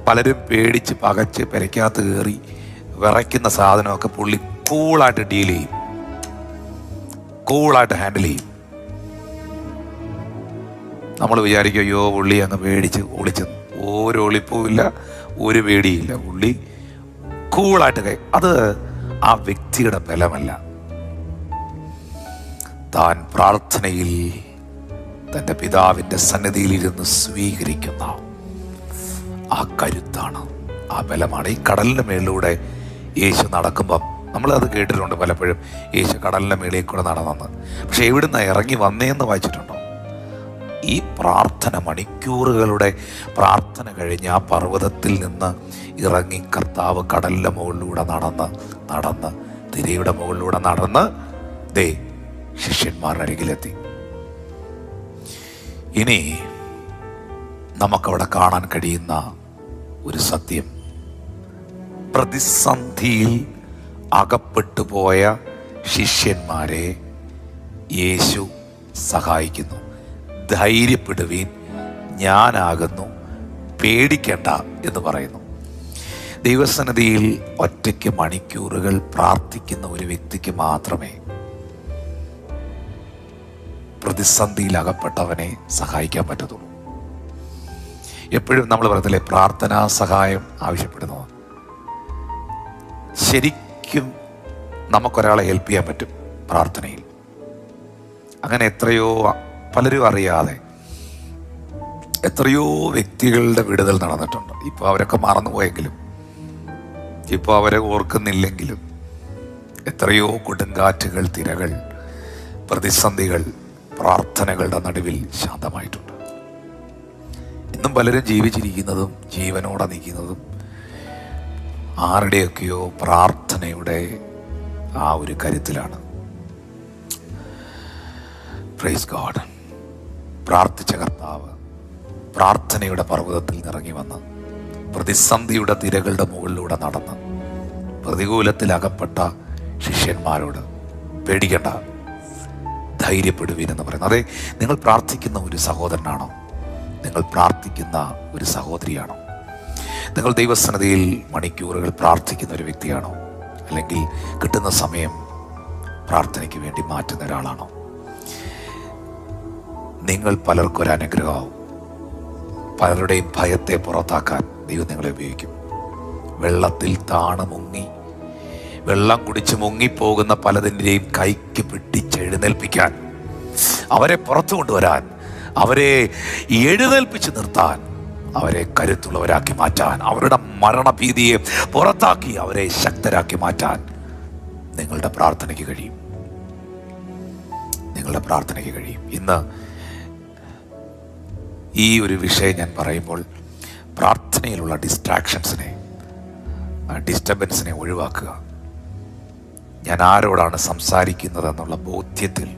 പലരും പേടിച്ച് പകച്ച് പെരയ്ക്കകത്ത് കയറി വിറയ്ക്കുന്ന സാധനമൊക്കെ പുള്ളി കൂളായിട്ട് ഡീൽ ചെയ്യും, കൂളായിട്ട് ഹാൻഡിൽ ചെയ്യും. നമ്മൾ വിചാരിക്കും, അയ്യോ പുള്ളി അങ്ങ് പേടിച്ച് ഒളിച്ചു. ഒരു ഒളിപ്പുമില്ല, ഒരു പേടിയില്ല. പുള്ളി കൂളായിട്ട് അത് ആ വ്യക്തിയുടെ ബലമല്ല. താൻ പ്രാർത്ഥനയിൽ തൻ്റെ പിതാവിൻ്റെ സന്നിധിയിലിരുന്ന് സ്വീകരിക്കുന്ന ആ കരുത്താണ്, ആ ബലമാണ്. ഈ കടലിൻ്റെ മേളിലൂടെ യേശു നടക്കുമ്പം നമ്മളത് കേട്ടിട്ടുണ്ട് പലപ്പോഴും, യേശു കടലിൻ്റെ മേളിൽ കൂടെ നടന്നെന്ന്. പക്ഷെ എവിടുന്ന് ഇറങ്ങി വന്നേന്ന് വായിച്ചിട്ടുണ്ടോ? ഈ പ്രാർത്ഥന മണിക്കൂറുകളുടെ പ്രാർത്ഥന കഴിഞ്ഞ് ആ പർവ്വതത്തിൽ നിന്ന് ഇറങ്ങി കർത്താവ് കടലിൻ്റെ മുകളിലൂടെ നടന്ന് തിരയുടെ മുകളിലൂടെ നടന്ന് ദേ ശിഷ്യന്മാരുടെ അരികിലെത്തി. ഇനി നമുക്കവിടെ കാണാൻ കഴിയുന്ന ഒരു സത്യം, പ്രതിസന്ധിയിൽ അകപ്പെട്ടു പോയ ശിഷ്യന്മാരെ യേശു സഹായിക്കുന്നു. ധൈര്യപ്പെടുവീൻ, ഞാനാകുന്നു, പേടിക്കേണ്ട എന്ന് പറയുന്നു. ദൈവസന്നിധിയിൽ ഒറ്റയ്ക്ക് മണിക്കൂറുകൾ പ്രാർത്ഥിക്കുന്ന ഒരു വ്യക്തിക്ക് മാത്രമേ പ്രതിസന്ധിയിൽ അകപ്പെട്ടവനെ സഹായിക്കാൻ പറ്റത്തുള്ളൂ. എപ്പോഴും നമ്മൾ പറയത്തില്ലേ, പ്രാർത്ഥനാ സഹായം ആവശ്യപ്പെടുന്നു. ശരിക്കും നമുക്കൊരാളെ ഹെൽപ്പ് ചെയ്യാൻ പറ്റും പ്രാർത്ഥനയിൽ. അങ്ങനെ പലരും അറിയാതെ എത്രയോ വ്യക്തികളുടെ വിടുതൽ നടന്നിട്ടുണ്ട്. ഇപ്പോൾ അവരൊക്കെ മറന്നുപോയെങ്കിലും, ഇപ്പോൾ അവരെ ഓർക്കുന്നില്ലെങ്കിലും, എത്രയോ കൊടുങ്കാറ്റുകൾ, തിരകൾ, പ്രതിസന്ധികൾ പ്രാർത്ഥനകളുടെ നടുവിൽ ശാന്തമായിട്ടുണ്ട്. ഇന്നും പലരും ജീവിച്ചിരിക്കുന്നതും ജീവനോടെ നിൽക്കുന്നതും ആരുടെയൊക്കെയോ പ്രാർത്ഥനയുടെ ആ ഒരു കരുത്തിലാണ്. Praise God. പ്രാർത്ഥിച്ച കർത്താവ് പ്രാർത്ഥനയുടെ പർവ്വതത്തിൽ നിറങ്ങി വന്ന് പ്രതിസന്ധിയുടെ തിരകളുടെ മുകളിലൂടെ നടന്ന് പ്രതികൂലത്തിൽ അകപ്പെട്ട ശിഷ്യന്മാരോട് പേടിക്കണ്ട, ധൈര്യപ്പെടുവീൻ എന്ന് പറയുന്നത്. അതെ, നിങ്ങൾ പ്രാർത്ഥിക്കുന്ന ഒരു സഹോദരനാണോ? നിങ്ങൾ പ്രാർത്ഥിക്കുന്ന ഒരു സഹോദരിയാണോ? നിങ്ങൾ ദൈവസന്നിധിയിൽ മണിക്കൂറുകൾ പ്രാർത്ഥിക്കുന്ന ഒരു വ്യക്തിയാണോ? അല്ലെങ്കിൽ കിട്ടുന്ന സമയം പ്രാർത്ഥനയ്ക്ക് വേണ്ടി മാറ്റുന്ന ഒരാളാണോ? നിങ്ങൾ പലർക്കൊരു അനുഗ്രഹമാവും. പലരുടെയും ഭയത്തെ പുറത്താക്കാൻ ദൈവം നിങ്ങളെ ഉപയോഗിക്കും. വെള്ളത്തിൽ താണ് മുങ്ങി വെള്ളം കുടിച്ച് മുങ്ങിപ്പോകുന്ന പലതിൻ്റെയും കൈക്ക് പിടിച്ചെഴുന്നേൽപ്പിക്കാൻ, അവരെ പുറത്തു കൊണ്ടുവരാൻ, അവരെ എഴുന്നേൽപ്പിച്ച് നിർത്താൻ, അവരെ കരുത്തുള്ളവരാക്കി മാറ്റാൻ, അവരുടെ മരണഭീതിയെ പുറത്താക്കി അവരെ ശക്തരാക്കി മാറ്റാൻ നിങ്ങളുടെ പ്രാർത്ഥനയ്ക്ക് കഴിയും. നിങ്ങളുടെ പ്രാർത്ഥനയ്ക്ക് കഴിയും. ഇന്ന് ഈ ഒരു വിഷയം ഞാൻ പറയുമ്പോൾ പ്രാർത്ഥനയിലുള്ള ഡിസ്റ്റർബൻസിനെ ഒഴിവാക്കുക. ഞാൻ ആരോടാണ് സംസാരിക്കുന്നത് എന്നുള്ള ബോധ്യത്തിൽ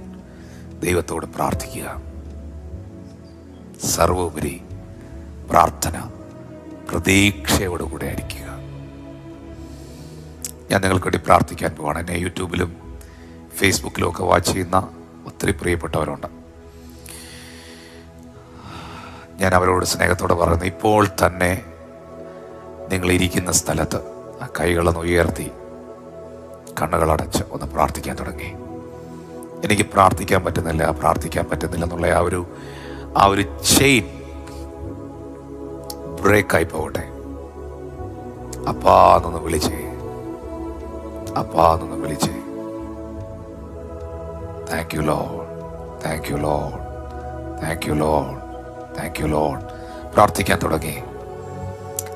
ദൈവത്തോട് പ്രാർത്ഥിക്കുക. സർവോപരി പ്രാർത്ഥന പ്രതീക്ഷയോടുകൂടെ ആയിരിക്കുക. ഞാൻ നിങ്ങൾക്ക് വേണ്ടി പ്രാർത്ഥിക്കാൻ പോവാണ്. എന്നെ യൂട്യൂബിലും ഫേസ്ബുക്കിലും ഒക്കെ വാച്ച് ചെയ്യുന്ന ഒത്തിരി പ്രിയപ്പെട്ടവരുണ്ട്. ഞാൻ അവരോട് സ്നേഹത്തോടെ പറയുന്നു, ഇപ്പോൾ തന്നെ നിങ്ങളിരിക്കുന്ന സ്ഥലത്ത് ആ കൈകളൊന്ന് ഉയർത്തി കണ്ണുകളടച്ച് ഒന്ന് പ്രാർത്ഥിക്കാൻ തുടങ്ങി. എനിക്ക് പ്രാർത്ഥിക്കാൻ പറ്റുന്നില്ല എന്നുള്ള ആ ഒരു ചെയിൻ ബ്രേക്കായി പോകട്ടെ. അപ്പാന്നൊന്ന് വിളിച്ചേ. Thank you Lord. Thank you Lord, thank you Lord, thank you Lord. പ്രാർത്ഥിക്കാൻ തുടങ്ങി.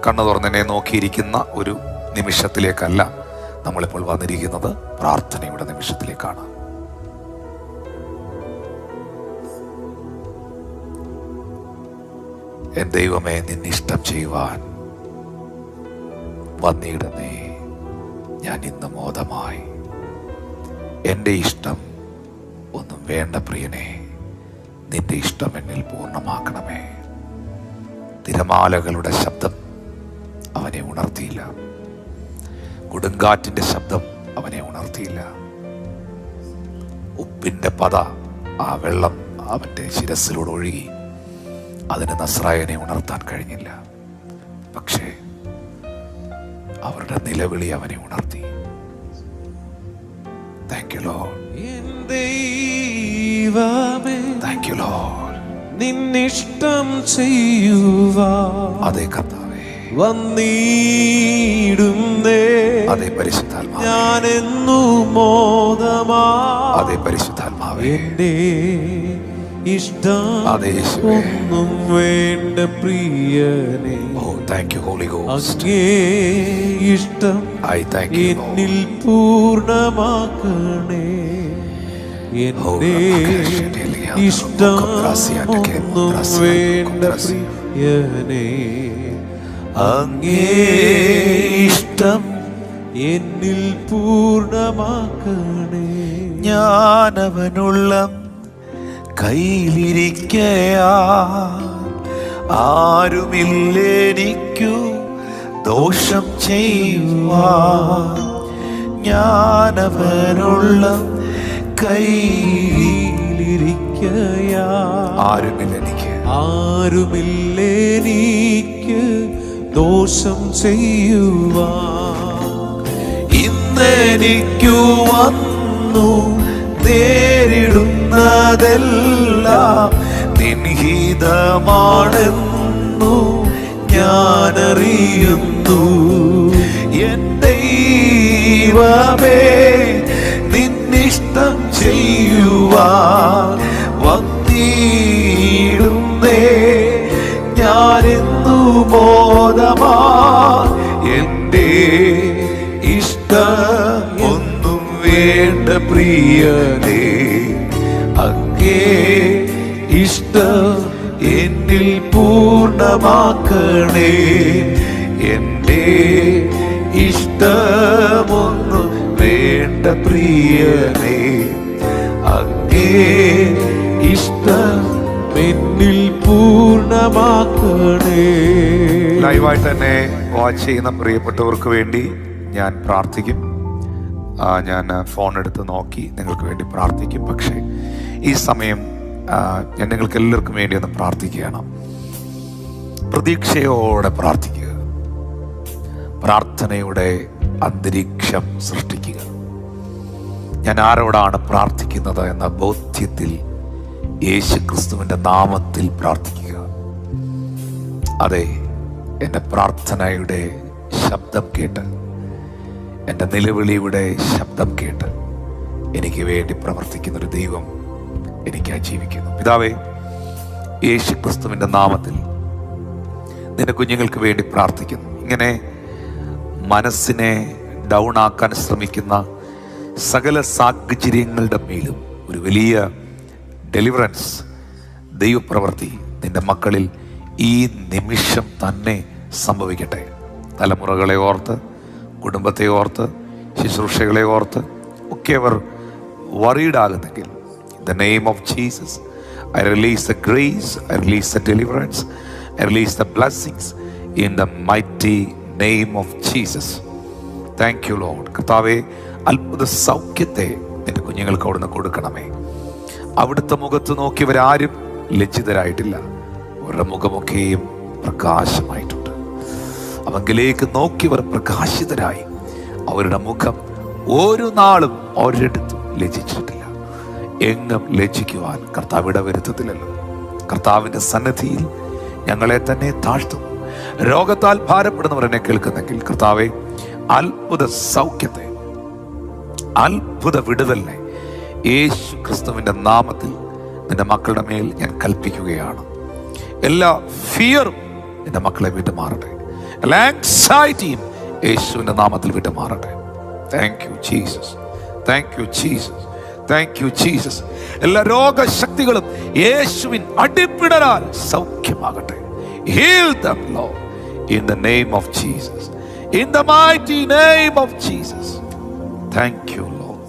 കണ്ണു തുറന്നെന്നെ നോക്കിയിരിക്കുന്ന ഒരു നിമിഷത്തിലേക്കല്ല നമ്മളിപ്പോൾ വന്നിരിക്കുന്നത്, പ്രാർത്ഥനയുടെ നിമിഷത്തിലേക്കാണ്. എൻ ദൈവമേ, നിന്നിഷ്ടം ചെയ്യുവാൻ വന്നിടുന്നേ ഞാൻ ഇന്ന് മോദമായി. എൻ്റെ ഇഷ്ടം ഒന്നും വേണ്ട പ്രിയനെ, നിന്റെ ഇഷ്ടം എന്നിൽ പൂർണ്ണമാക്കണമേ. തിരമാലകളുടെ ശബ്ദം അവനെ ഉണർത്തിയില്ല, കൊടുങ്കാറ്റിന്റെ ശബ്ദം അവനെ ഉണർത്തിയില്ല, ഉപ്പിന്റെ പത ആ വെള്ളം അവന്റെ ശിരസിലൂടെ ഒഴുകി അതിന് നസ്രായനെ ഉണർത്താൻ കഴിഞ്ഞില്ല. പക്ഷേ അവരുടെ നിലവിളി അവനെ ഉണർത്തി. Thank you Lord, thank you Lord.
നിന്നിഷ്ടം ചെയ്യുവാൻ
അതേ കർത്താവേ
വന്നിടുന്നേ.
അതേ പരിശുദ്ധാത്മാവേ,
ഞാനെന്നു മോദമാ.
അതേ പരിശുദ്ധാത്മാവേ,
എന്റെ ഇഷ്ടം ഒന്നും വേണ്ട പ്രിയനെ.
Thank you, Holy Ghost.
അങ്ങേ ഇഷ്ടം
I thank you,
എന്നിൽ പൂർണ്ണമാക്കണേ. എന്റെ ഇഷ്ടം ഒന്നും വേണ്ട പ്രിയനെ. അങ്ങേ ഇഷ്ടം എന്നിൽ പൂർണ്ണമാക്കണേ.
ഞാനവനുള്ള കയ്യിലിരിക്കയാ, ആരുമില്ലെനിക്കു ദോഷം ചെയ്യുവാൻ. ഞാനവനുള്ള
കയ്യിലിരിക്കയാ, ആരുമില്ലെനിക്ക് ദോഷം ചെയ്യുവാൻ.
ഇന്നെനിക്കു വന്നു നേരിടുന്നതെല്ലാം നിൻഹിതമാണെന്നു ഞാനറിയുന്നു. എൻ ദൈവമേ, നിന്നിഷ്ടം ചെയ്യുവാൻ വന്നിടുന്നേ ഞാനെന്നു മോദമാ. എൻ്റെ ഇഷ്ടം ഒന്നും വേണ്ട പ്രിയനേ, അങ്ങേ ഇഷ്ടം എന്നിൽ പൂർണ്ണമാക്കണേ. എൻ്റെ ഇഷ്ടമൊന്നും വേണ്ട പ്രിയനേ, അങ്ങേ ഇഷ്ടം
എന്നിൽ പൂർണ്ണമാക്കണേ.
ലൈവായിട്ട് തന്നെ വാച്ച് ചെയ്യുന്ന പ്രിയപ്പെട്ടവർക്ക് വേണ്ടി ഞാൻ പ്രാർത്ഥിക്കും. ഞാൻ ഫോൺ എടുത്ത് നോക്കി നിങ്ങൾക്ക് വേണ്ടി പ്രാർത്ഥിക്കും. പക്ഷേ ഈ സമയം ഞാൻ നിങ്ങൾക്ക് എല്ലാവർക്കും വേണ്ടി ഒന്ന് പ്രാർത്ഥിക്കുകയാണ്. പ്രതീക്ഷയോടെ പ്രാർത്ഥിക്കുക, പ്രാർത്ഥനയുടെ അന്തരീക്ഷം സൃഷ്ടിക്കുക. ഞാൻ ആരോടാണ് പ്രാർത്ഥിക്കുന്നത് എന്ന ബോധ്യത്തിൽ യേശു ക്രിസ്തുവിൻ്റെ നാമത്തിൽ പ്രാർത്ഥിക്കുക. അതെ, എൻ്റെ പ്രാർത്ഥനയുടെ ശബ്ദം കേട്ട്, എൻ്റെ നിലവിളിയുടെ ശബ്ദം കേട്ട് എനിക്ക് വേണ്ടി പ്രവർത്തിക്കുന്നൊരു ദൈവം എനിക്കായി ജീവിക്കുന്നു. പിതാവേ, യേശു ക്രിസ്തുവിൻ്റെ നാമത്തിൽ നിന്റെ കുഞ്ഞുങ്ങൾക്ക് വേണ്ടി പ്രാർത്ഥിക്കുന്നു. ഇങ്ങനെ മനസ്സിനെ ഡൗൺ ആക്കാൻ ശ്രമിക്കുന്ന സകല സാഹചര്യങ്ങളുടെ മേലും ഒരു വലിയ ഡെലിവറൻസ്, ദൈവപ്രവൃത്തി നിന്റെ മക്കളിൽ ഈ നിമിഷം തന്നെ സംഭവിക്കട്ടെ. തലമുറകളെ ഓർത്ത്, കുടുംബത്തെ ഓർത്ത്, ശുശ്രൂഷകളെ ഓർത്ത് ഒക്കെ അവർ വറീഡാകുന്നെങ്കിൽ, in the name of Jesus, I release the grace, I release the deliverance, I release the blessings in the mighty name of Jesus. Thank you, Lord. കർത്താവേ, അത്ഭുത സൗഖ്യത്തെ നിന്റെ കുഞ്ഞുങ്ങൾക്ക് അവിടുന്ന് കൊടുക്കണമേ. അവിടുത്തെ മുഖത്ത് നോക്കിയവരാരും ലജ്ജിതരായിട്ടില്ല. അവരുടെ മുഖമൊക്കെയും പ്രകാശമായിട്ടുണ്ട്. അവങ്കിലേക്ക് നോക്കിയവർ പ്രകാശിതരായി. അവരുടെ മുഖം ഒരു നാളും ഒരിടത്തും ലജ്ജിച്ചിട്ടില്ല. എങ്ങും ലജ്ജിക്കുവാൻ കർത്താവ് ഇടവരുത്തത്തില്ലല്ലോ. കർത്താവിൻ്റെ സന്നിധിയിൽ ഞങ്ങളെ തന്നെ താഴ്ത്തുന്നു. രോഗത്താൽ ഭാരപ്പെടുന്നവർ എന്നെ കേൾക്കുന്നെങ്കിൽ കർത്താവെ, അത്ഭുത സൗഖ്യത്തെ, അത്ഭുത വിടുതലിനെ യേശു ക്രിസ്തുവിൻ്റെ നാമത്തിൽ നിന്റെ മക്കളുടെ മേൽ ഞാൻ കൽപ്പിക്കുകയാണ്. എല്ലാ ഫിയറും നിന്റെ മക്കളെ വിട്ടുമാറട്ടെ. എല്ലാ ആങ്സൈറ്റിയും യേശുവിന്റെ നാമത്തിൽ വിട്ടുമാറട്ടെ. Thank you Jesus, thank you Jesus, thank you Jesus. എല്ലാ രോഗശക്തികളും യേശുവിൻ അടിപ്പിടരാൽ സൗഖ്യമാകട്ടെ. Heal them, Lord, in the name of Jesus, in the mighty name of Jesus. Thank you, Lord.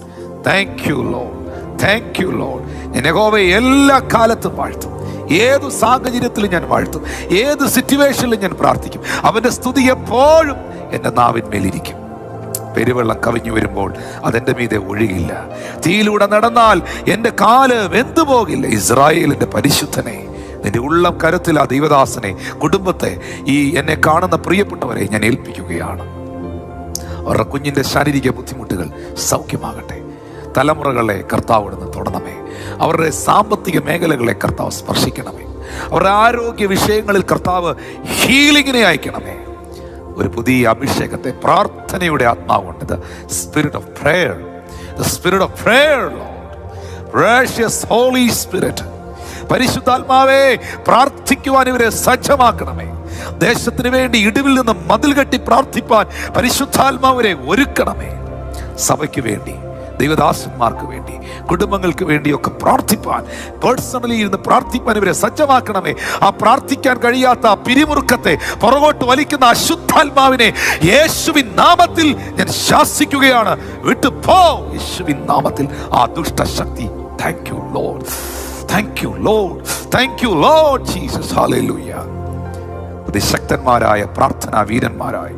Thank you, Lord. Thank you, Lord. ഞാൻ യഹോവയെ എല്ലാ കാലത്തും വാഴ്ത്തും. ഏതു സാഹചര്യത്തിലും ഞാൻ വാഴ്ത്തും. ഏത് സിറ്റുവേഷനിലും ഞാൻ പ്രാർത്ഥിക്കും. അവന്റെ സ്തുതി എപ്പോഴും എൻ്റെ നാവിന്മേലിരിക്കും. പെരുവെള്ളം കവിഞ്ഞു വരുമ്പോൾ അതെൻ്റെ മീതെ ഒഴുകില്ല. തീയിലൂടെ നടന്നാൽ എൻ്റെ കാല് വെന്തുപോകില്ല. ഇസ്രായേലിന്റെ പരിശുദ്ധനെ, നിന്റെ ഉള്ളം കരുത്തിൽ ആ ദൈവദാസനെ, കുടുംബത്തെ, ഈ എന്നെ കാണുന്ന പ്രിയപ്പെട്ടവരെ ഞാൻ ഏൽപ്പിക്കുകയാണ്. അവരുടെ കുഞ്ഞിൻ്റെ ശാരീരിക ബുദ്ധിമുട്ടുകൾ സൗഖ്യമാകട്ടെ. തലമുറകളെ കർത്താവിടുന്ന് തൊടണമേ. അവരുടെ സാമ്പത്തിക മേഖലകളെ കർത്താവ് സ്പർശിക്കണമേ. അവരുടെ ആരോഗ്യ വിഷയങ്ങളിൽ കർത്താവ് ഹീലിങ്ങിനെ അയക്കണമേ. ഒരു പുതിയ അഭിഷേകത്തെ, പ്രാർത്ഥനയുടെ ആത്മാവുണ്ട്. The spirit of prayer, the spirit of prayer, Lord, precious Holy Spirit. പരിശുദ്ധാത്മാവേ, പ്രാർത്ഥിക്കുവാൻ ഇവരെ സജ്ജമാക്കണമേ. ദേശത്തിന് വേണ്ടി ഇടിവിൽ നിന്ന് മതിൽ കെട്ടി പ്രാർത്ഥിപ്പാൻ പരിശുദ്ധാത്മാവരെ ഒരുക്കണമേ. സഭയ്ക്ക് വേണ്ടി, ദൈവദാസന്മാർക്ക് വേണ്ടി, കുടുംബങ്ങൾക്ക് വേണ്ടിയൊക്കെ പ്രാർത്ഥിപ്പാൻ, പേഴ്സണലി ഇരുന്ന് പ്രാർത്ഥിപ്പാൻ ഇവരെ സജ്ജമാക്കണമേ. ആ പ്രാർത്ഥിക്കാൻ കഴിയാത്ത ആ പിരിമുറുക്കത്തെ, പുറകോട്ട് വലിക്കുന്ന അശുദ്ധാത്മാവിനെ യേശുവിൻ നാമത്തിൽ ഞാൻ ശാസിക്കുകയാണ്. വിട്ടുപോ യേശുവിൻ നാമത്തിൽ ആ ദുഷ്ടശക്തി. Thank you Lord, thank you Lord, thank you Lord Jesus. Hallelujah. അതിശക്തന്മാരായ പ്രാർത്ഥനാ വീരന്മാരായി,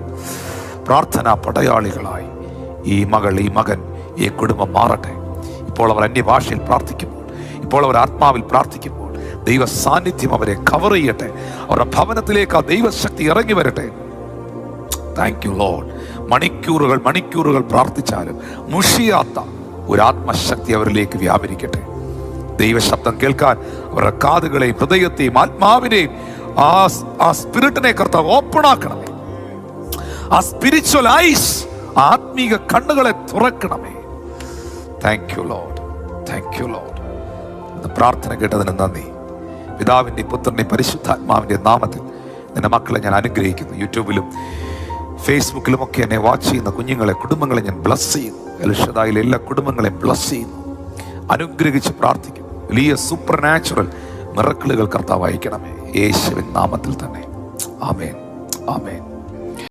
പ്രാർത്ഥനാ പടയാളികളായി ഈ മകൾ, ഈ മകൻ, ഈ കുടുംബം മാറട്ടെ. ഇപ്പോൾ അവർ അന്യഭാഷയിൽ പ്രാർത്ഥിക്കുമ്പോൾ, ഇപ്പോൾ അവർ ആത്മാവിൽ പ്രാർത്ഥിക്കുമ്പോൾ ദൈവ സാന്നിധ്യം അവരെ കവർ ചെയ്യട്ടെ. അവരുടെ ഭവനത്തിലേക്ക് ആ ദൈവശക്തി ഇറങ്ങി വരട്ടെ. Thank you Lord. മണിക്കൂറുകൾ പ്രാർത്ഥിച്ചാലും മുഷിയാത്ത ഒരു ആത്മശക്തി അവരിലേക്ക് വ്യാപരിക്കട്ടെ. ദൈവശബ്ദം കേൾക്കാൻ അവരുടെ കാതുകളെയും ഹൃദയത്തെയും ആത്മാവിനെയും ആ സ്പിരിറ്റിനെ കർത്താവ് ഓപ്പൺ ആക്കണമേ. ആ സ്പിരിച്വൽ ഐസ്, ആത്മീക കണ്ണുകളെ തുറക്കണമേ. Thank you Lord, thank you Lord. പ്രാർത്ഥന കേട്ടതിന് നന്ദി. പിതാവിൻ്റെ, പുത്രൻ്റെ, പരിശുദ്ധാത്മാവിൻ്റെ നാമത്തിൽ നിന്റെ മക്കളെ ഞാൻ അനുഗ്രഹിക്കുന്നു. യൂട്യൂബിലും ഫേസ്ബുക്കിലും ഒക്കെ എന്നെ വാച്ച് ചെയ്യുന്ന കുഞ്ഞുങ്ങളെ, കുടുംബങ്ങളെ ഞാൻ ബ്ലസ് ചെയ്യുന്നു. എൽഷദായിലെ എല്ലാ കുടുംബങ്ങളെയും ബ്ലസ് ചെയ്യുന്നു, അനുഗ്രഹിച്ച് പ്രാർത്ഥിക്കുന്നു. വലിയ സൂപ്പർ നാച്ചുറൽ മിറക്കിളുകൾ കർത്താവ് അയക്കണമേ. യേശുവിൻ നാമത്തിൽ തന്നെ. ആമേൻ, ആമേൻ.